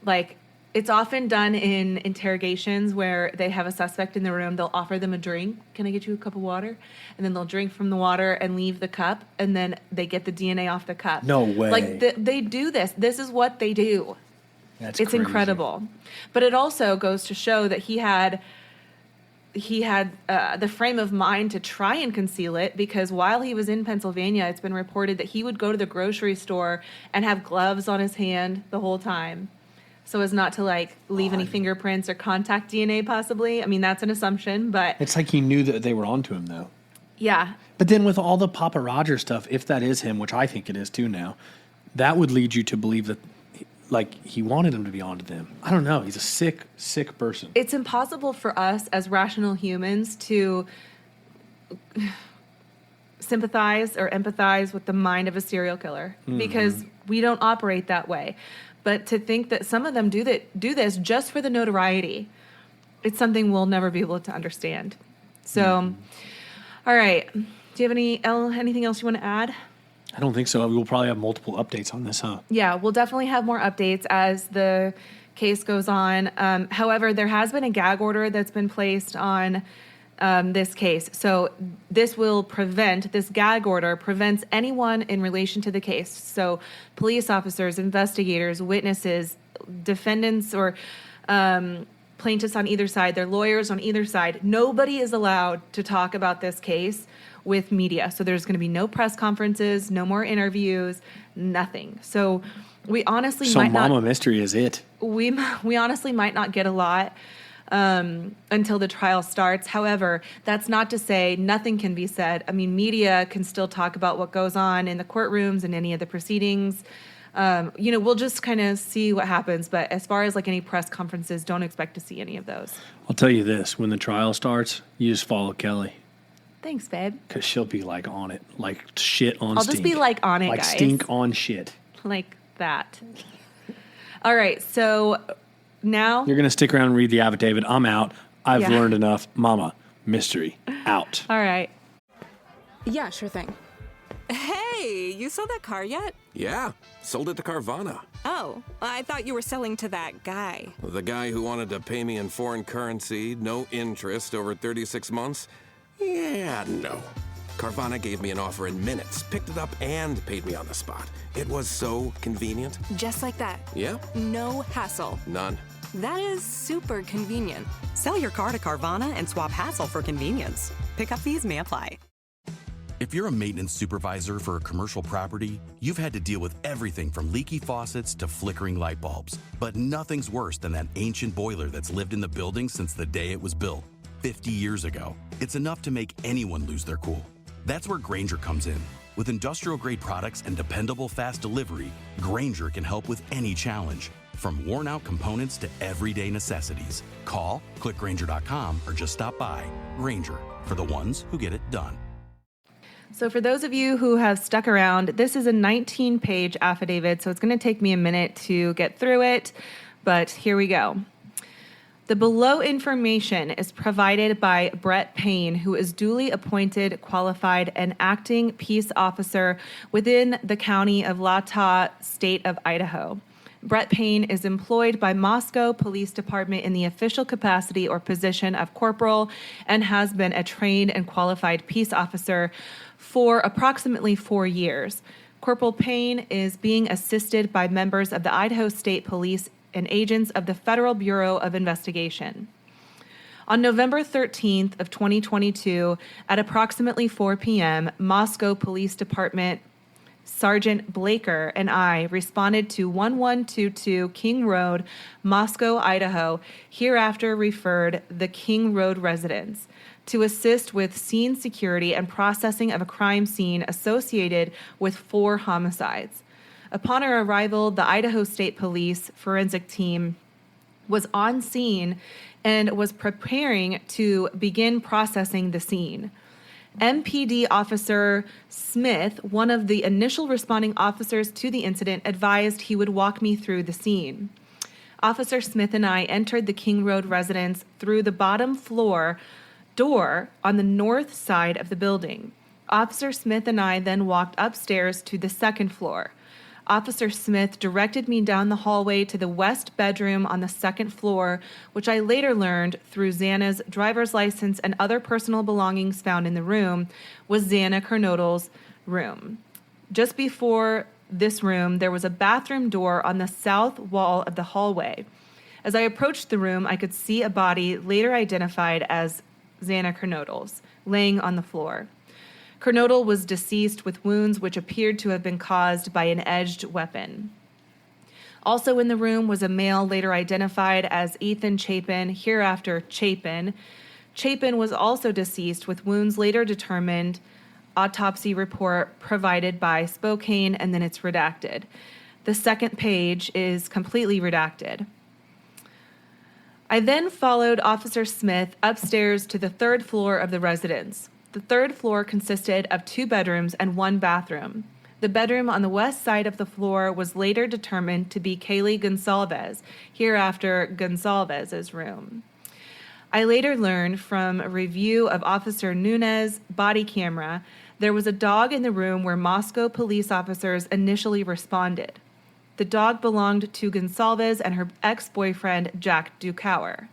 like, it's often done in interrogations where they have a suspect in the room. They'll offer them a drink. Can I get you a cup of water? And then they'll drink from the water and leave the cup, and then they get the DNA off the cup. No way. Like, they do this. This is what they do. It's crazy. Incredible. But it also goes to show that he had the frame of mind to try and conceal it, because while he was in Pennsylvania, it's been reported that he would go to the grocery store and have gloves on his hand the whole time, so as not to, like, leave any fingerprints or contact DNA possibly. I mean, that's an assumption, but... It's like he knew that they were onto him, though. Yeah. But then with all the Papa Roger stuff, if that is him, which I think it is too now, that would lead you to believe that, like, he wanted him to be onto them. I don't know. He's a sick, sick person. It's impossible for us as rational humans to sympathize or empathize with the mind of a serial killer, because we don't operate that way. But to think that some of them do this just for the notoriety, it's something we'll never be able to understand. So, all right. Do you have anything else you want to add? I don't think so. We'll probably have multiple updates on this, huh? Yeah, we'll definitely have more updates as the case goes on. However, there has been a gag order that's been placed on this case. So this gag order prevents anyone in relation to the case. So police officers, investigators, witnesses, defendants, or plaintiffs on either side, their lawyers on either side, nobody is allowed to talk about this case with media. So there's going to be no press conferences, no more interviews, nothing. So we honestly might not... So Mama Mystery is it. We honestly might not get a lot until the trial starts. However, that's not to say nothing can be said. I mean, media can still talk about what goes on in the courtrooms and any of the proceedings. We'll just kind of see what happens. But as far as, like, any press conferences, don't expect to see any of those. I'll tell you this. When the trial starts, you just follow Kelly. Thanks, babe. Because she'll be, like, on it. Like shit on I'll stink. just be, like, on it, like guys. Like stink on shit. Like that. All right, so now... You're going to stick around and read the affidavit. I'm out. I've learned enough. Mama Mystery out. All right. Yeah, sure thing. Hey, you sold that car yet? Yeah, sold it to Carvana. Oh, I thought you were selling to that guy. The guy who wanted to pay me in foreign currency, no interest, over 36 months? Yeah, no. Carvana gave me an offer in minutes, picked it up, and paid me on the spot. It was so convenient. Just like that. Yeah? No hassle. None. That is super convenient. Sell your car to Carvana and swap hassle for convenience. Pickup fees may apply. If you're a maintenance supervisor for a commercial property, you've had to deal with everything from leaky faucets to flickering light bulbs. But nothing's worse than that ancient boiler that's lived in the building since the day it was built, 50 years ago. It's enough to make anyone lose their cool. That's where Grainger comes in. With industrial-grade products and dependable fast delivery, Grainger can help with any challenge, from worn-out components to everyday necessities. Call, click Grainger.com, or just stop by. Grainger, for the ones who get it done. So for those of you who have stuck around, this is a 19-page affidavit, so it's going to take me a minute to get through it, but here we go. The below information is provided by Brett Payne, who is duly appointed, qualified, and acting peace officer within the county of Latah, state of Idaho. Brett Payne is employed by Moscow Police Department in the official capacity or position of corporal and has been a trained and qualified peace officer for approximately 4 years. Corporal Payne is being assisted by members of the Idaho State Police and agents of the Federal Bureau of Investigation. On November 13th of 2022, at approximately 4 p.m., Moscow Police Department Sergeant Blaker and I responded to 1122 King Road, Moscow, Idaho, hereafter referred the King Road residents, to assist with scene security and processing of a crime scene associated with 4 homicides. Upon our arrival, the Idaho State Police forensic team was on scene and was preparing to begin processing the scene. MPD Officer Smith, one of the initial responding officers to the incident, advised he would walk me through the scene. Officer Smith and I entered the King Road residence through the bottom floor door on the north side of the building. Officer Smith and I then walked upstairs to the second floor. Officer Smith directed me down the hallway to the west bedroom on the second floor, which I later learned through Xana's driver's license and other personal belongings found in the room was Xana Kernodle's room. Just before this room, there was a bathroom door on the south wall of the hallway. As I approached the room, I could see a body later identified as Xana Kernodle's, laying on the floor. Kernodle was deceased with wounds which appeared to have been caused by an edged weapon. Also in the room was a male later identified as Ethan Chapin, hereafter Chapin. Chapin was also deceased with wounds later determined, autopsy report provided by Spokane, and then it's redacted. The second page is completely redacted. I then followed Officer Smith upstairs to the third floor of the residence. The third floor consisted of 2 bedrooms and 1 bathroom. The bedroom on the west side of the floor was later determined to be Kaylee Gonsalves, hereafter Gonsalves' room. I later learned from a review of Officer Nunez's body camera there was a dog in the room where Moscow police officers initially responded. The dog belonged to Gonsalves and her ex-boyfriend, Jack Dukauer.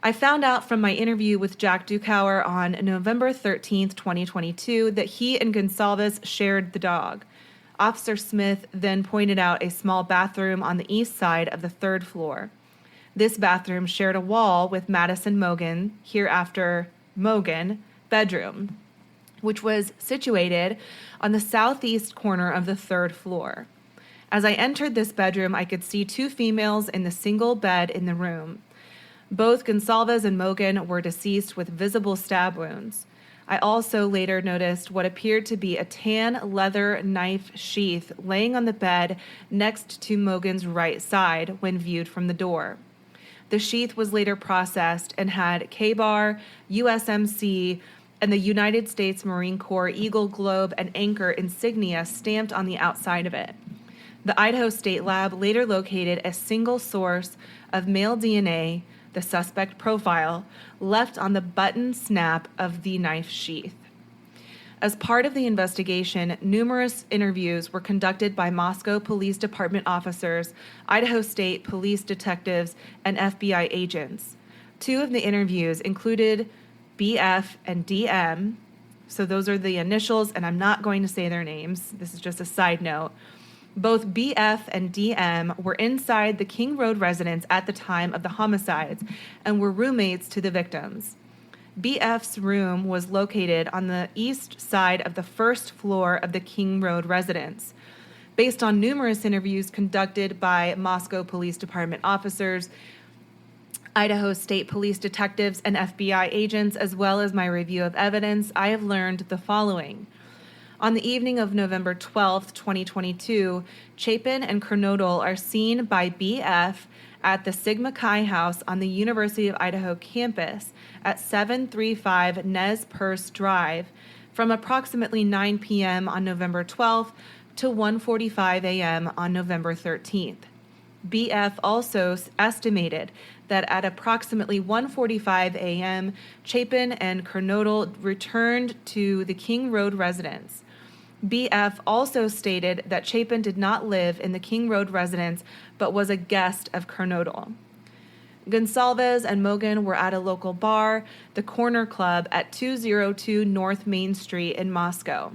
I found out from my interview with Jack Dukauer on November 13th, 2022, that he and Gonsalves shared the dog. Officer Smith then pointed out a small bathroom on the east side of the third floor. This bathroom shared a wall with Madison Mogan, hereafter Mogan, bedroom, which was situated on the southeast corner of the third floor. As I entered this bedroom, I could see 2 females in the single bed in the room. Both Gonsalves and Mogan were deceased with visible stab wounds. I also later noticed what appeared to be a tan leather knife sheath laying on the bed next to Mogan's right side when viewed from the door. The sheath was later processed and had K-Bar, USMC, and the United States Marine Corps Eagle Globe and Anchor insignia stamped on the outside of it. The Idaho State Lab later located a single source of male DNA, the suspect profile, left on the button snap of the knife sheath. As part of the investigation, numerous interviews were conducted by Moscow Police Department officers, Idaho State Police detectives, and FBI agents. 2 of the interviews included BF and DM, so those are the initials, and I'm not going to say their names. This is just a side note. Both BF and DM were inside the King Road residence at the time of the homicides and were roommates to the victims. BF's room was located on the east side of the first floor of the King Road residence. Based on numerous interviews conducted by Moscow Police Department officers, Idaho State Police detectives, and FBI agents, as well as my review of evidence, I have learned the following. On the evening of November 12th, 2022, Chapin and Kernodle are seen by BF at the Sigma Chi House on the University of Idaho campus at 735 Nez Perce Drive from approximately 9 p.m. on November 12th to 1:45 a.m. on November 13th. BF also estimated that at approximately 1:45 a.m., Chapin and Kernodle returned to the King Road residence. BF also stated that Chapin did not live in the King Road residence but was a guest of Kernodle. Gonsalves and Mogan were at a local bar, the Corner Club, at 202 North Main Street in Moscow.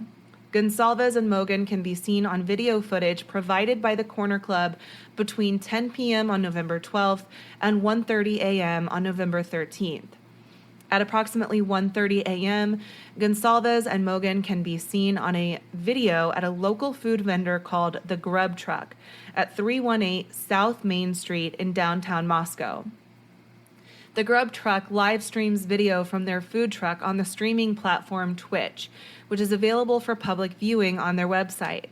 Gonsalves and Mogan can be seen on video footage provided by the Corner Club between 10 p.m. on November 12th and 1:30 a.m. on November 13th. At approximately 1:30 a.m., Gonsalves and Mogan can be seen on a video at a local food vendor called The Grub Truck at 318 South Main Street in downtown Moscow. The Grub Truck live streams video from their food truck on the streaming platform Twitch, which is available for public viewing on their website.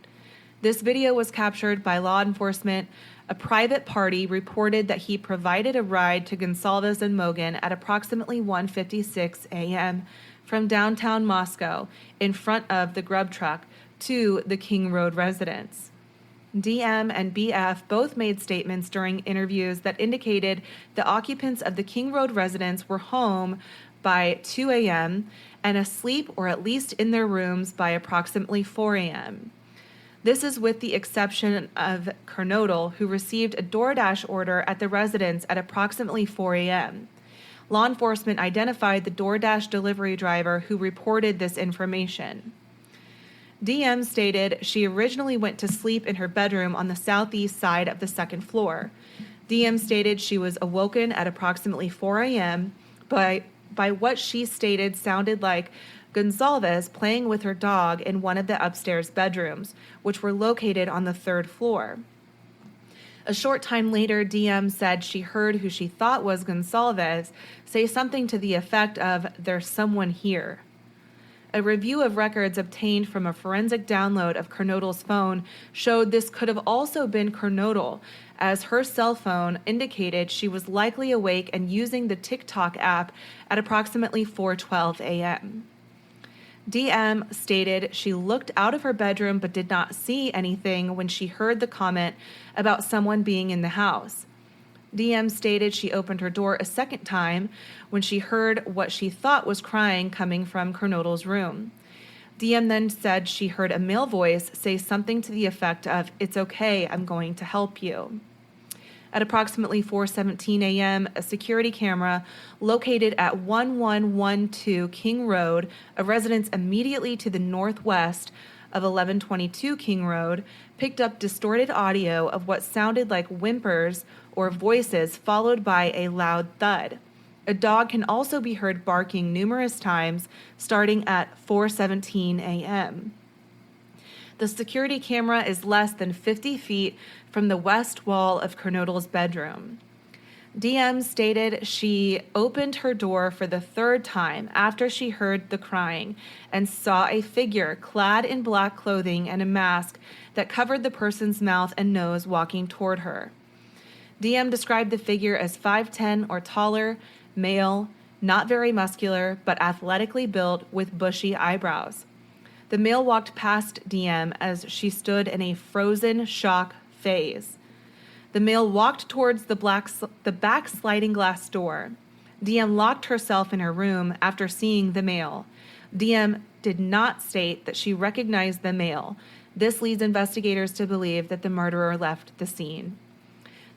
This video was captured by law enforcement. A private party reported that he provided a ride to Gonsalves and Mogan at approximately 1:56 a.m. from downtown Moscow in front of the grub truck to the King Road residence. DM and BF both made statements during interviews that indicated the occupants of the King Road residence were home by 2 a.m. and asleep or at least in their rooms by approximately 4 a.m. This is with the exception of Kernodle, who received a DoorDash order at the residence at approximately 4 a.m. Law enforcement identified the DoorDash delivery driver who reported this information. DM stated she originally went to sleep in her bedroom on the southeast side of the second floor. DM stated she was awoken at approximately 4 a.m. by what she stated sounded like Gonsalves playing with her dog in one of the upstairs bedrooms, which were located on the third floor. A short time later, DM said she heard who she thought was Gonsalves say something to the effect of, "There's someone here." A review of records obtained from a forensic download of Kernodle's phone showed this could have also been Kernodle, as her cell phone indicated she was likely awake and using the TikTok app at approximately 4:12 a.m. DM stated she looked out of her bedroom but did not see anything when she heard the comment about someone being in the house. DM stated she opened her door a second time when she heard what she thought was crying coming from Kernodle's room. DM then said she heard a male voice say something to the effect of, "It's okay, I'm going to help you." At approximately 4:17 a.m., a security camera located at 1112 King Road, a residence immediately to the northwest of 1122 King Road, picked up distorted audio of what sounded like whimpers or voices followed by a loud thud. A dog can also be heard barking numerous times starting at 4:17 a.m. The security camera is less than 50 feet from the west wall of Kernodle's bedroom. DM stated she opened her door for the third time after she heard the crying and saw a figure clad in black clothing and a mask that covered the person's mouth and nose walking toward her. DM described the figure as 5'10" or taller, male, not very muscular, but athletically built with bushy eyebrows. The male walked past DM as she stood in a frozen shock phase. The male walked towards the back sliding glass door. DM locked herself in her room after seeing the male. DM did not state that she recognized the male. This leads investigators to believe that the murderer left the scene.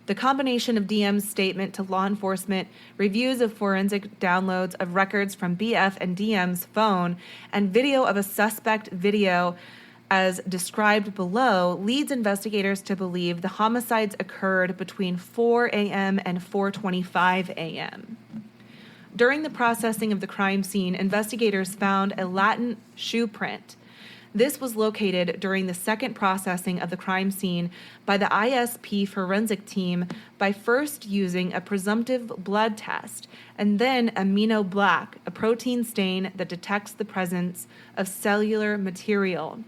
The combination of DM's statement to law enforcement, reviews of forensic downloads of records from BF and DM's phone, and video of a suspect video as described below leads investigators to believe the homicides occurred between 4 a.m. and 4:25 a.m. During the processing of the crime scene, investigators found a latent shoe print. This was located during the second processing of the crime scene by the ISP forensic team by first using a presumptive blood test and then aminoblack, a protein stain that detects the presence of cellular material.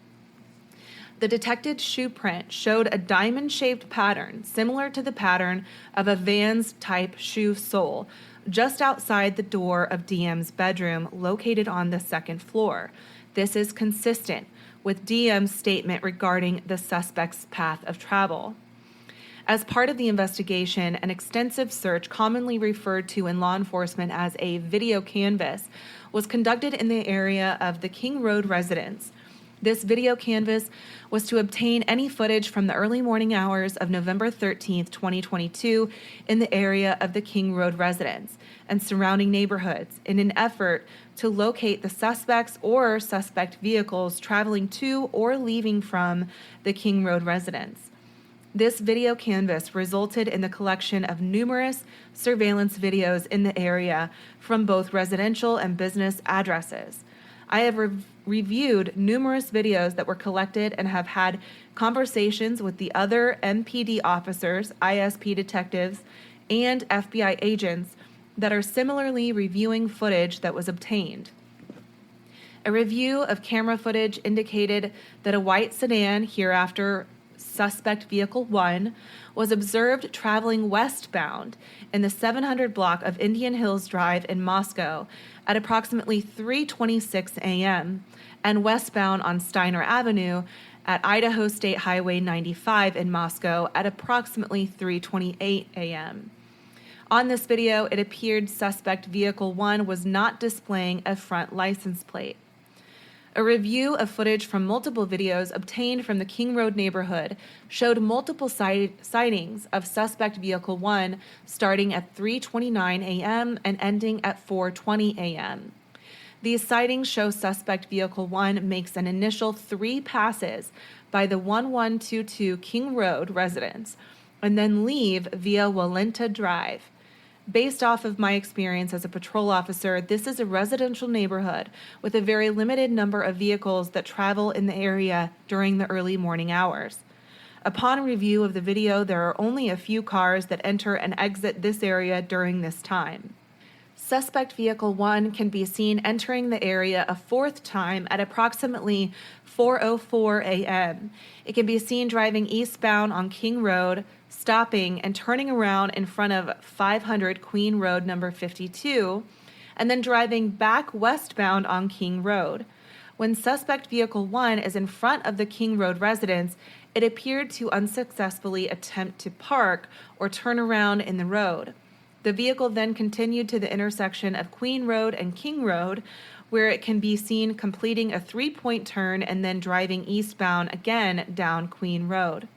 The detected shoe print showed a diamond-shaped pattern similar to the pattern of a Vans-type shoe sole just outside the door of DM's bedroom located on the second floor. This is consistent with DM's statement regarding the suspect's path of travel. As part of the investigation, an extensive search, commonly referred to in law enforcement as a video canvass, was conducted in the area of the King Road residence. This video canvass was to obtain any footage from the early morning hours of November 13th, 2022 in the area of the King Road residence and surrounding neighborhoods in an effort to locate the suspects or suspect vehicles traveling to or leaving from the King Road residence. This video canvass resulted in the collection of numerous surveillance videos in the area from both residential and business addresses. I have reviewed numerous videos that were collected and have had conversations with the other MPD officers, ISP detectives, and FBI agents that are similarly reviewing footage that was obtained. A review of camera footage indicated that a white sedan, hereafter suspect vehicle 1, was observed traveling westbound in the 700 block of Indian Hills Drive in Moscow at approximately 3:26 a.m. and westbound on Steiner Avenue at Idaho State Highway 95 in Moscow at approximately 3:28 a.m. On this video, it appeared suspect vehicle 1 was not displaying a front license plate. A review of footage from multiple videos obtained from the King Road neighborhood showed multiple sightings of suspect vehicle 1 starting at 3:29 a.m. and ending at 4:20 a.m. These sightings show suspect vehicle 1 makes an initial 3 passes by the 1122 King Road residence and then leave via Walenta Drive. Based off of my experience as a patrol officer, this is a residential neighborhood with a very limited number of vehicles that travel in the area during the early morning hours. Upon review of the video, there are only a few cars that enter and exit this area during this time. Suspect vehicle 1 can be seen entering the area a 4th time at approximately 4:04 a.m. It can be seen driving eastbound on King Road, stopping and turning around in front of 500 Queen Road number 52, and then driving back westbound on King Road. When suspect vehicle 1 is in front of the King Road residence, it appeared to unsuccessfully attempt to park or turn around in the road. The vehicle then continued to the intersection of Queen Road and King Road, where it can be seen completing a 3-point turn and then driving eastbound again down Queen Road.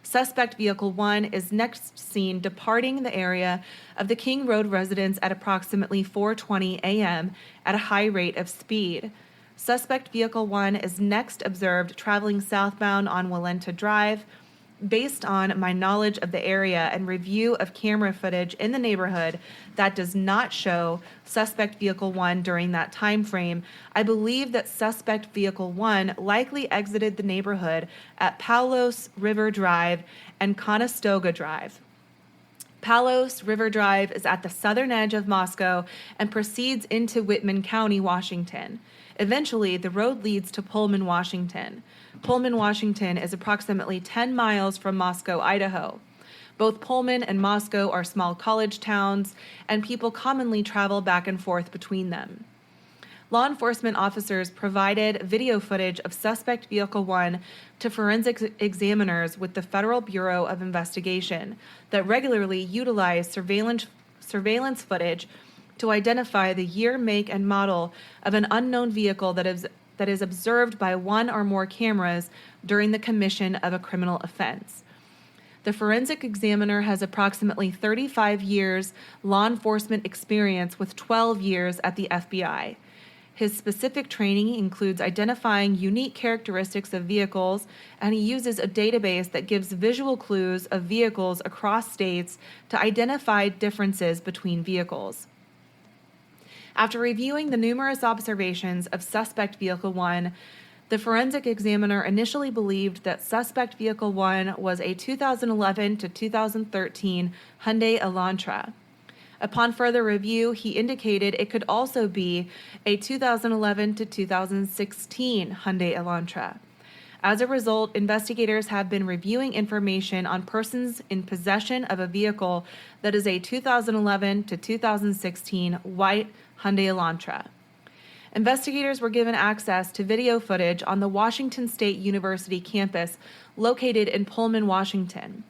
Suspect vehicle 1 is next seen departing the area of the King Road residence at approximately 4:20 a.m. at a high rate of speed. Suspect vehicle 1 is next observed traveling southbound on Walenta Drive. Based on my knowledge of the area and review of camera footage in the neighborhood that does not show suspect vehicle 1 during that time frame, I believe that suspect vehicle 1 likely exited the neighborhood at Palos River Drive and Conestoga Drive. Palos River Drive is at the southern edge of Moscow and proceeds into Whitman County, Washington. Eventually, the road leads to Pullman, Washington. Pullman, Washington is approximately 10 miles from Moscow, Idaho. Both Pullman and Moscow are small college towns, and people commonly travel back and forth between them. Law enforcement officers provided video footage of suspect vehicle 1 to forensic examiners with the Federal Bureau of Investigation that regularly utilize surveillance footage to identify the year, make, and model of an unknown vehicle that is observed by one or more cameras during the commission of a criminal offense. The forensic examiner has approximately 35 years law enforcement experience with 12 years at the FBI. His specific training includes identifying unique characteristics of vehicles, and he uses a database that gives visual clues of vehicles across states to identify differences between vehicles. After reviewing the numerous observations of suspect vehicle 1, the forensic examiner initially believed that suspect vehicle 1 was a 2011 to 2013 Hyundai Elantra. Upon further review, he indicated it could also be a 2011 to 2016 Hyundai Elantra. As a result, investigators have been reviewing information on persons in possession of a vehicle that is a 2011 to 2016 white Hyundai Elantra. Investigators were given access to video footage on the Washington State University campus located in Pullman, Washington.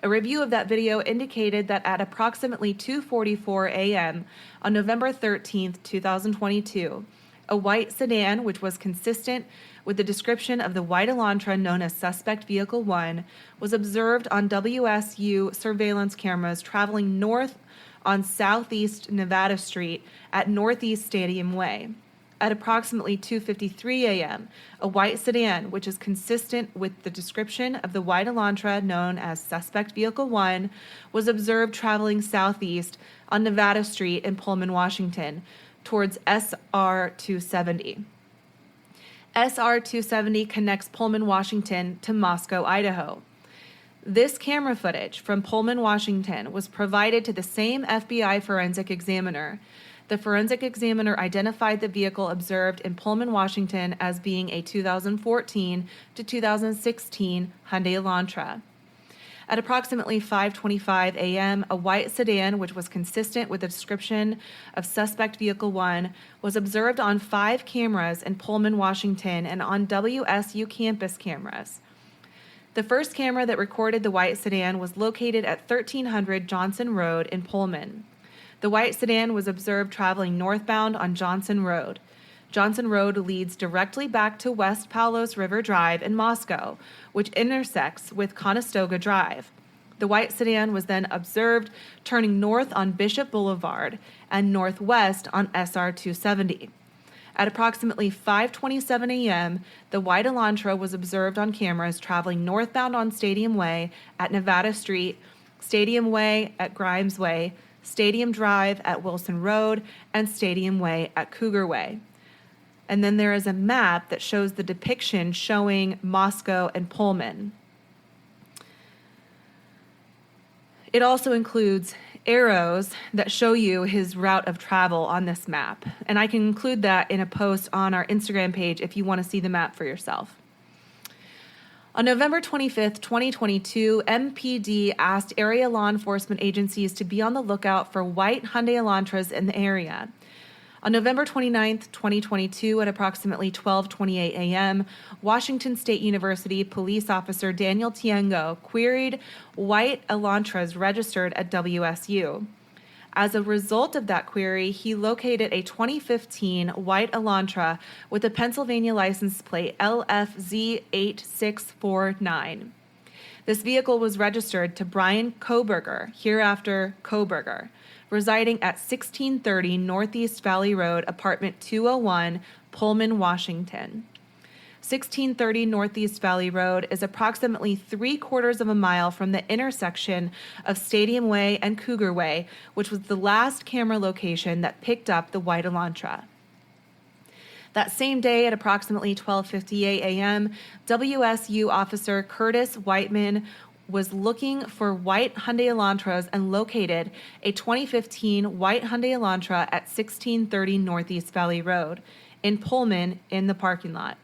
A review of that video indicated that at approximately 2:44 a.m. on November 13, 2022, a white sedan, which was consistent with the description of the white Elantra known as suspect vehicle 1, was observed on WSU surveillance cameras traveling north on Southeast Nevada Street at Northeast Stadium Way. At approximately 2:53 a.m., a white sedan, which is consistent with the description of the white Elantra known as suspect vehicle 1, was observed traveling southeast on Nevada Street in Pullman, Washington, towards SR 270. SR 270 connects Pullman, Washington to Moscow, Idaho. This camera footage from Pullman, Washington was provided to the same FBI forensic examiner. The forensic examiner identified the vehicle observed in Pullman, Washington as being a 2014 to 2016 Hyundai Elantra. At approximately 5:25 a.m., a white sedan, which was consistent with the description of suspect vehicle 1, was observed on 5 cameras in Pullman, Washington, and on WSU campus cameras. The first camera that recorded the white sedan was located at 1300 Johnson Road in Pullman. The white sedan was observed traveling northbound on Johnson Road. Johnson Road leads directly back to West Palos River Drive in Moscow, which intersects with Conestoga Drive. The white sedan was then observed turning north on Bishop Boulevard and northwest on SR 270. At approximately 5:27 a.m., the white Elantra was observed on cameras traveling northbound on Stadium Way at Nevada Street, Stadium Way at Grimes Way, Stadium Drive at Wilson Road, and Stadium Way at Cougar Way. And then there is a map that shows the depiction showing Moscow and Pullman. It also includes arrows that show you his route of travel on this map. And I can include that in a post on our Instagram page if you want to see the map for yourself. On November 25th, 2022, MPD asked area law enforcement agencies to be on the lookout for white Hyundai Elantras in the area. On November 29th, 2022, at approximately 12:28 a.m., Washington State University police officer Daniel Tiengo queried white Elantras registered at WSU. As a result of that query, he located a 2015 white Elantra with a Pennsylvania license plate LFZ8649. This vehicle was registered to Bryan Kohberger, hereafter Kohberger, residing at 1630 Northeast Valley Road, apartment 201, Pullman, Washington. 1630 Northeast Valley Road is approximately 3/4 of a mile from the intersection of Stadium Way and Cougar Way, which was the last camera location that picked up the white Elantra. That same day at approximately 12:58 a.m., WSU officer Curtis Whiteman was looking for white Hyundai Elantras and located a 2015 white Hyundai Elantra at 1630 Northeast Valley Road in Pullman in the parking lot.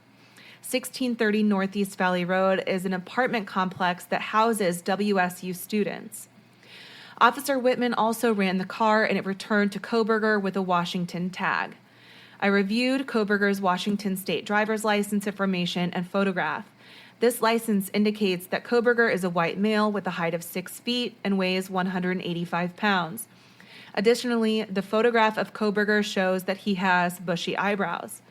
1630 Northeast Valley Road is an apartment complex that houses WSU students. Officer Whitman also ran the car and it returned to Kohberger with a Washington tag. I reviewed Kohberger's Washington State driver's license information and photograph. This license indicates that Kohberger is a white male with a height of 6 feet and weighs 185 pounds. Additionally, the photograph of Kohberger shows that he has bushy eyebrows.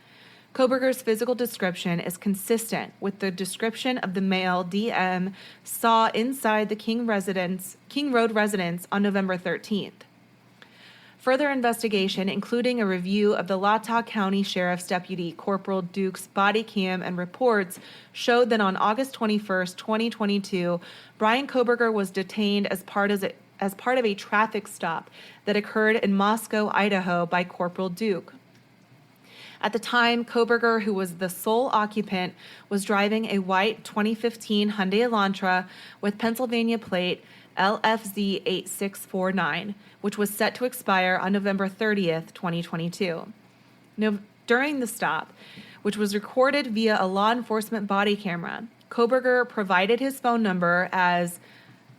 Kohberger's physical description is consistent with the description of the male DM saw inside the King Road residence on November 13th. Further investigation, including a review of the Latah County Sheriff's Deputy Corporal Duke's body cam and reports, showed that on August 21st, 2022, Bryan Kohberger was detained as part of a traffic stop that occurred in Moscow, Idaho by Corporal Duke. At the time, Kohberger, who was the sole occupant, was driving a white 2015 Hyundai Elantra with Pennsylvania plate LFZ8649, which was set to expire on November 30th, 2022. During the stop, which was recorded via a law enforcement body camera, Kohberger provided his phone number as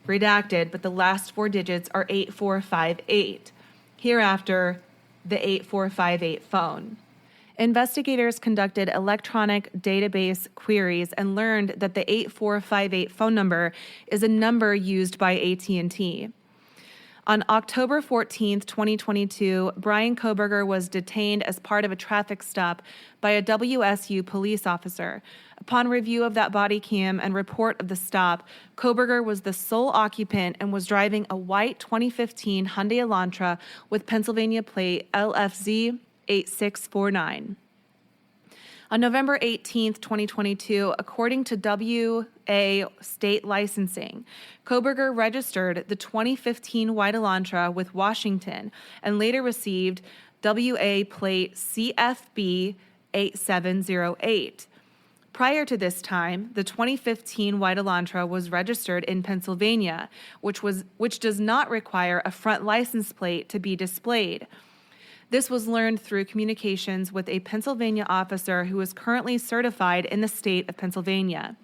redacted, but the last 4 digits are 8458. Hereafter, the 8458 phone. Investigators conducted electronic database queries and learned that the 8458 phone number is a number used by AT&T. On October 14th, 2022, Bryan Kohberger was detained as part of a traffic stop by a WSU police officer. Upon review of that body cam and report of the stop, Kohberger was the sole occupant and was driving a white 2015 Hyundai Elantra with Pennsylvania plate LFZ 8649. On November 18th, 2022, according to WA state licensing, Kohberger registered the 2015 white Elantra with Washington and later received WA plate CFB 8708. Prior to this time, the 2015 white Elantra was registered in Pennsylvania, which does not require a front license plate to be displayed. This was learned through communications with a Pennsylvania officer who is currently certified in the state of Pennsylvania.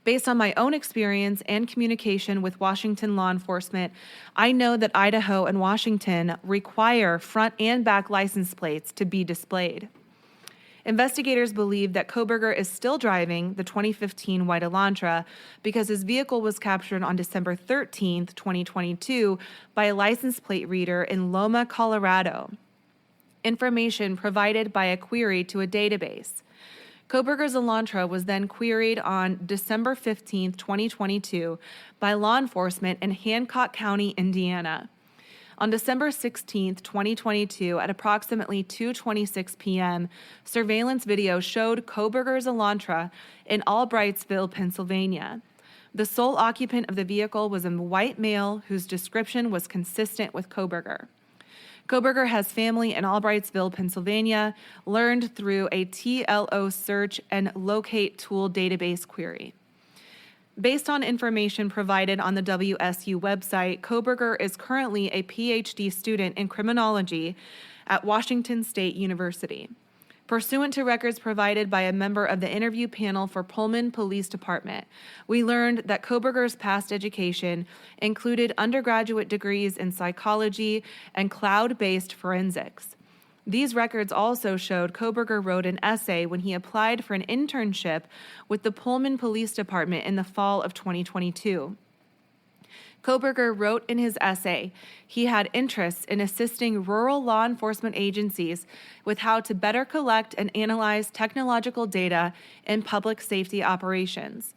Based on my own experience and communication with Washington law enforcement, I know that Idaho and Washington require front and back license plates to be displayed. Investigators believe that Kohberger is still driving the 2015 white Elantra because his vehicle was captured on December 13, 2022, by a license plate reader in Loma, Colorado. Information provided by a query to a database. Kohberger's Elantra was then queried on December 15, 2022, by law enforcement in Hancock County, Indiana. On December 16, 2022, at approximately 2:26 p.m., surveillance video showed Kohberger's Elantra in Albrightsville, Pennsylvania. The sole occupant of the vehicle was a white male whose description was consistent with Kohberger. Kohberger has family in Albrightsville, Pennsylvania, learned through a TLO search and locate tool database query. Based on information provided on the WSU website, Kohberger is currently a PhD student in criminology at Washington State University. Pursuant to records provided by a member of the interview panel for Pullman Police Department, we learned that Kohberger's past education included undergraduate degrees in psychology and cloud-based forensics. These records also showed Kohberger wrote an essay when he applied for an internship with the Pullman Police Department in the fall of 2022. Kohberger wrote in his essay he had interests in assisting rural law enforcement agencies with how to better collect and analyze technological data in public safety operations.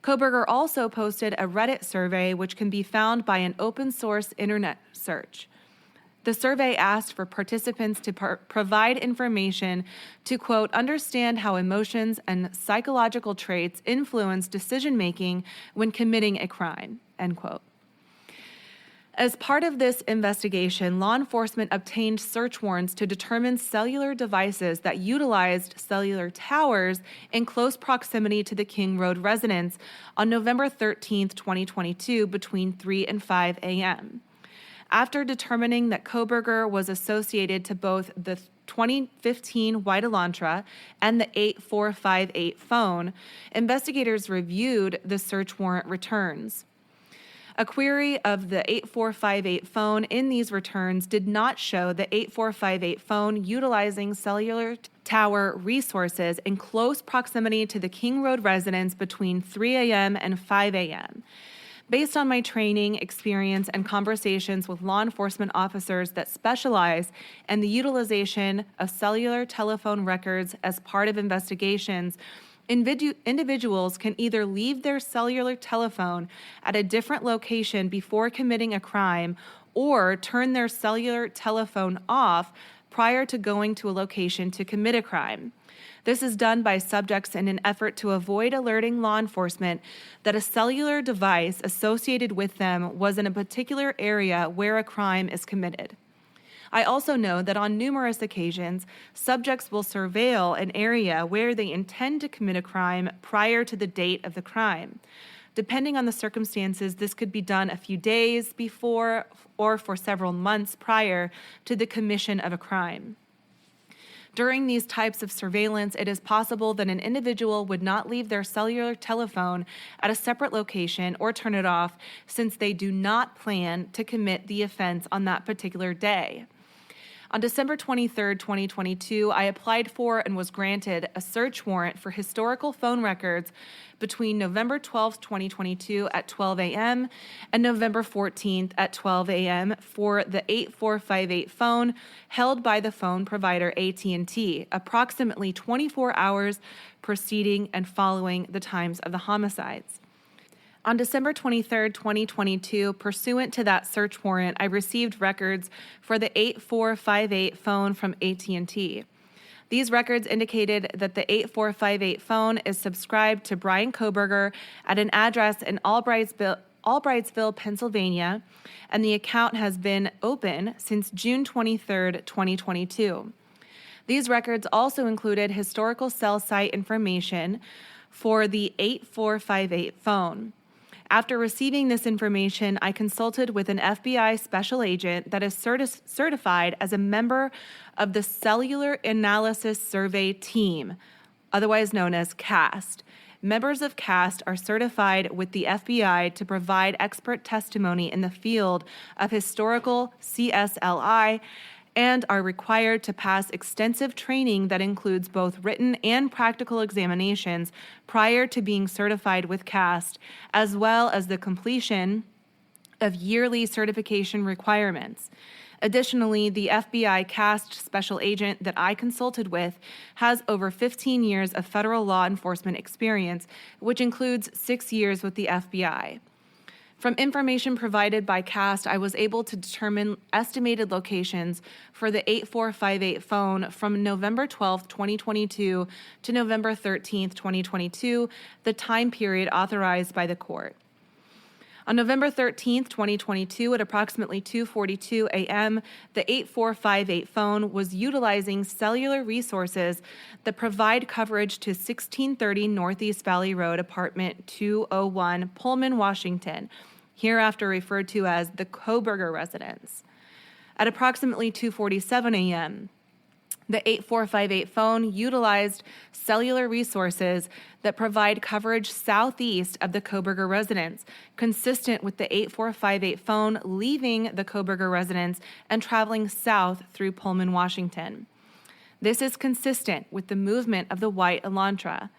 Kohberger also posted a Reddit survey which can be found by an open source internet search. The survey asked for participants to provide information to, quote, understand how emotions and psychological traits influence decision-making when committing a crime, end quote. As part of this investigation, law enforcement obtained search warrants to determine cellular devices that utilized cellular towers in close proximity to the King Road residence on November 13, 2022, between 3 and 5 a.m. After determining that Kohberger was associated to both the 2015 white Elantra and the 8458 phone, investigators reviewed the search warrant returns. A query of the 8458 phone in these returns did not show the 8458 phone utilizing cellular tower resources in close proximity to the King Road residence between 3 a.m. and 5 a.m. Based on my training, experience, and conversations with law enforcement officers that specialize in the utilization of cellular telephone records as part of investigations, individuals can either leave their cellular telephone at a different location before committing a crime or turn their cellular telephone off prior to going to a location to commit a crime. This is done by subjects in an effort to avoid alerting law enforcement that a cellular device associated with them was in a particular area where a crime is committed. I also know that on numerous occasions, subjects will surveil an area where they intend to commit a crime prior to the date of the crime. Depending on the circumstances, this could be done a few days before or for several months prior to the commission of a crime. During these types of surveillance, it is possible that an individual would not leave their cellular telephone at a separate location or turn it off since they do not plan to commit the offense on that particular day. On December 23, 2022, I applied for and was granted a search warrant for historical phone records between November 12, 2022 at 12 a.m. and November 14th at 12 a.m. for the 8458 phone held by the phone provider AT&T, approximately 24 hours preceding and following the times of the homicides. On December 23, 2022, pursuant to that search warrant, I received records for the 8458 phone from AT&T. These records indicated that the 8458 phone is subscribed to Bryan Kohberger at an address in Albrightsville, Pennsylvania, and the account has been open since June 23, 2022. These records also included historical cell site information for the 8458 phone. After receiving this information, I consulted with an FBI special agent that is certified as a member of the Cellular Analysis Survey Team, otherwise known as CAST. Members of CAST are certified with the FBI to provide expert testimony in the field of historical CSLI and are required to pass extensive training that includes both written and practical examinations prior to being certified with CAST, as well as the completion of yearly certification requirements. Additionally, the FBI CAST special agent that I consulted with has over 15 years of federal law enforcement experience, which includes 6 years with the FBI. From information provided by CAST, I was able to determine estimated locations for the 8458 phone from November 12, 2022 to November 13, 2022, the time period authorized by the court. On November 13, 2022, at approximately 2:42 a.m., the 8458 phone was utilizing cellular resources that provide coverage to 1630 Northeast Valley Road, apartment 201, Pullman, Washington, hereafter referred to as the Kohberger residence. At approximately 2:47 a.m., the 8458 phone utilized cellular resources that provide coverage southeast of the Kohberger residence, consistent with the 8458 phone leaving the Kohberger residence and traveling south through Pullman, Washington. This is consistent with the movement of the white Elantra.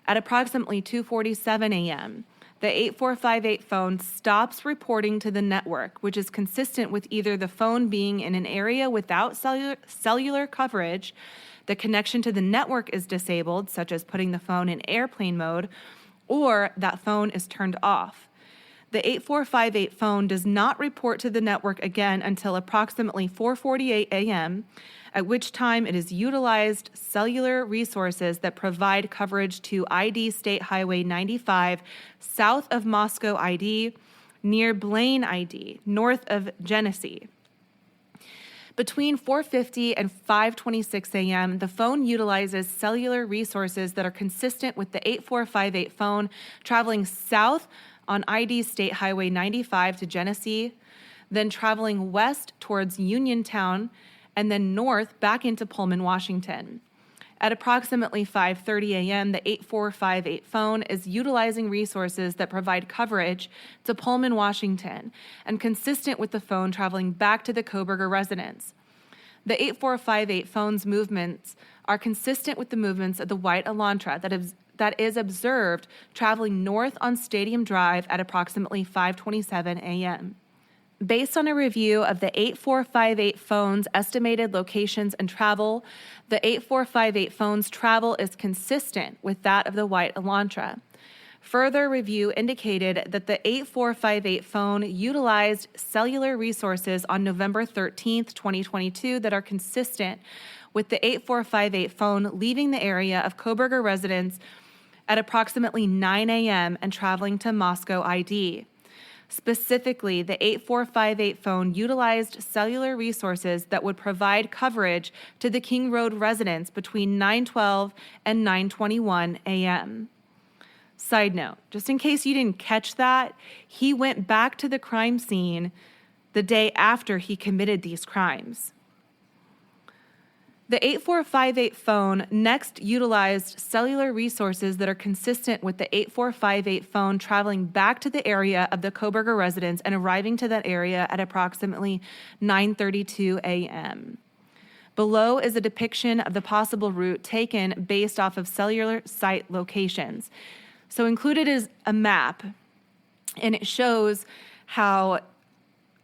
At approximately 2:47 a.m., the 8458 phone stops reporting to the network, which is consistent with either the phone being in an area without cellular coverage, the connection to the network is disabled, such as putting the phone in airplane mode, or that phone is turned off. The 8458 phone does not report to the network again until approximately 4:48 a.m., at which time it has utilized cellular resources that provide coverage to ID State Highway 95 south of Moscow ID, near Blaine ID, north of Genesee. Between 4:50 and 5:26 a.m., the phone utilizes cellular resources that are consistent with the 8458 phone traveling south on ID State Highway 95 to Genesee, then traveling west towards Uniontown, and then north back into Pullman, Washington. At approximately 5:30 a.m., the 8458 phone is utilizing resources that provide coverage to Pullman, Washington, and consistent with the phone traveling back to the Kohberger residence. The 8458 phone's movements are consistent with the movements of the white Elantra that is observed traveling north on Stadium Drive at approximately 5:27 a.m. Based on a review of the 8458 phone's estimated locations and travel, the 8458 phone's travel is consistent with that of the white Elantra. Further review indicated that the 8458 phone utilized cellular resources on November 13, 2022 that are consistent with the 8458 phone leaving the area of Kohberger residence at approximately 9 a.m. and traveling to Moscow ID. Specifically, the 8458 phone utilized cellular resources that would provide coverage to the King Road residence between 9:12 and 9:21 a.m. Side note, just in case you didn't catch that, he went back to the crime scene the day after he committed these crimes. The 8458 phone next utilized cellular resources that are consistent with the 8458 phone traveling back to the area of the Kohberger residence and arriving to that area at approximately 9:32 a.m. Below is a depiction of the possible route taken based off of cellular site locations. So included is a map, and it shows how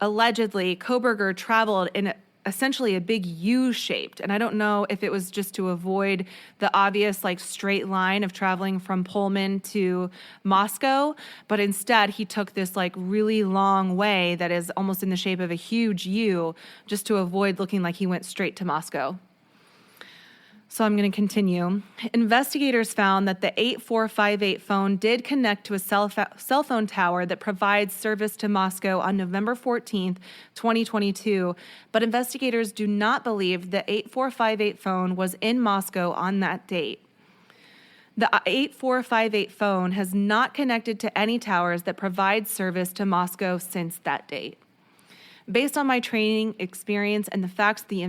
allegedly Kohberger traveled in essentially a big U-shaped. And I don't know if it was just to avoid the obvious straight line of traveling from Pullman to Moscow, but instead he took this really long way that is almost in the shape of a huge U just to avoid looking like he went straight to Moscow. So I'm going to continue. Investigators found that the 8458 phone did connect to a cell phone tower that provides service to Moscow on November 14th, 2022, but investigators do not believe the 8458 phone was in Moscow on that date. The 8458 phone has not connected to any towers that provide service to Moscow since that date. Based on my training, experience, and the facts of the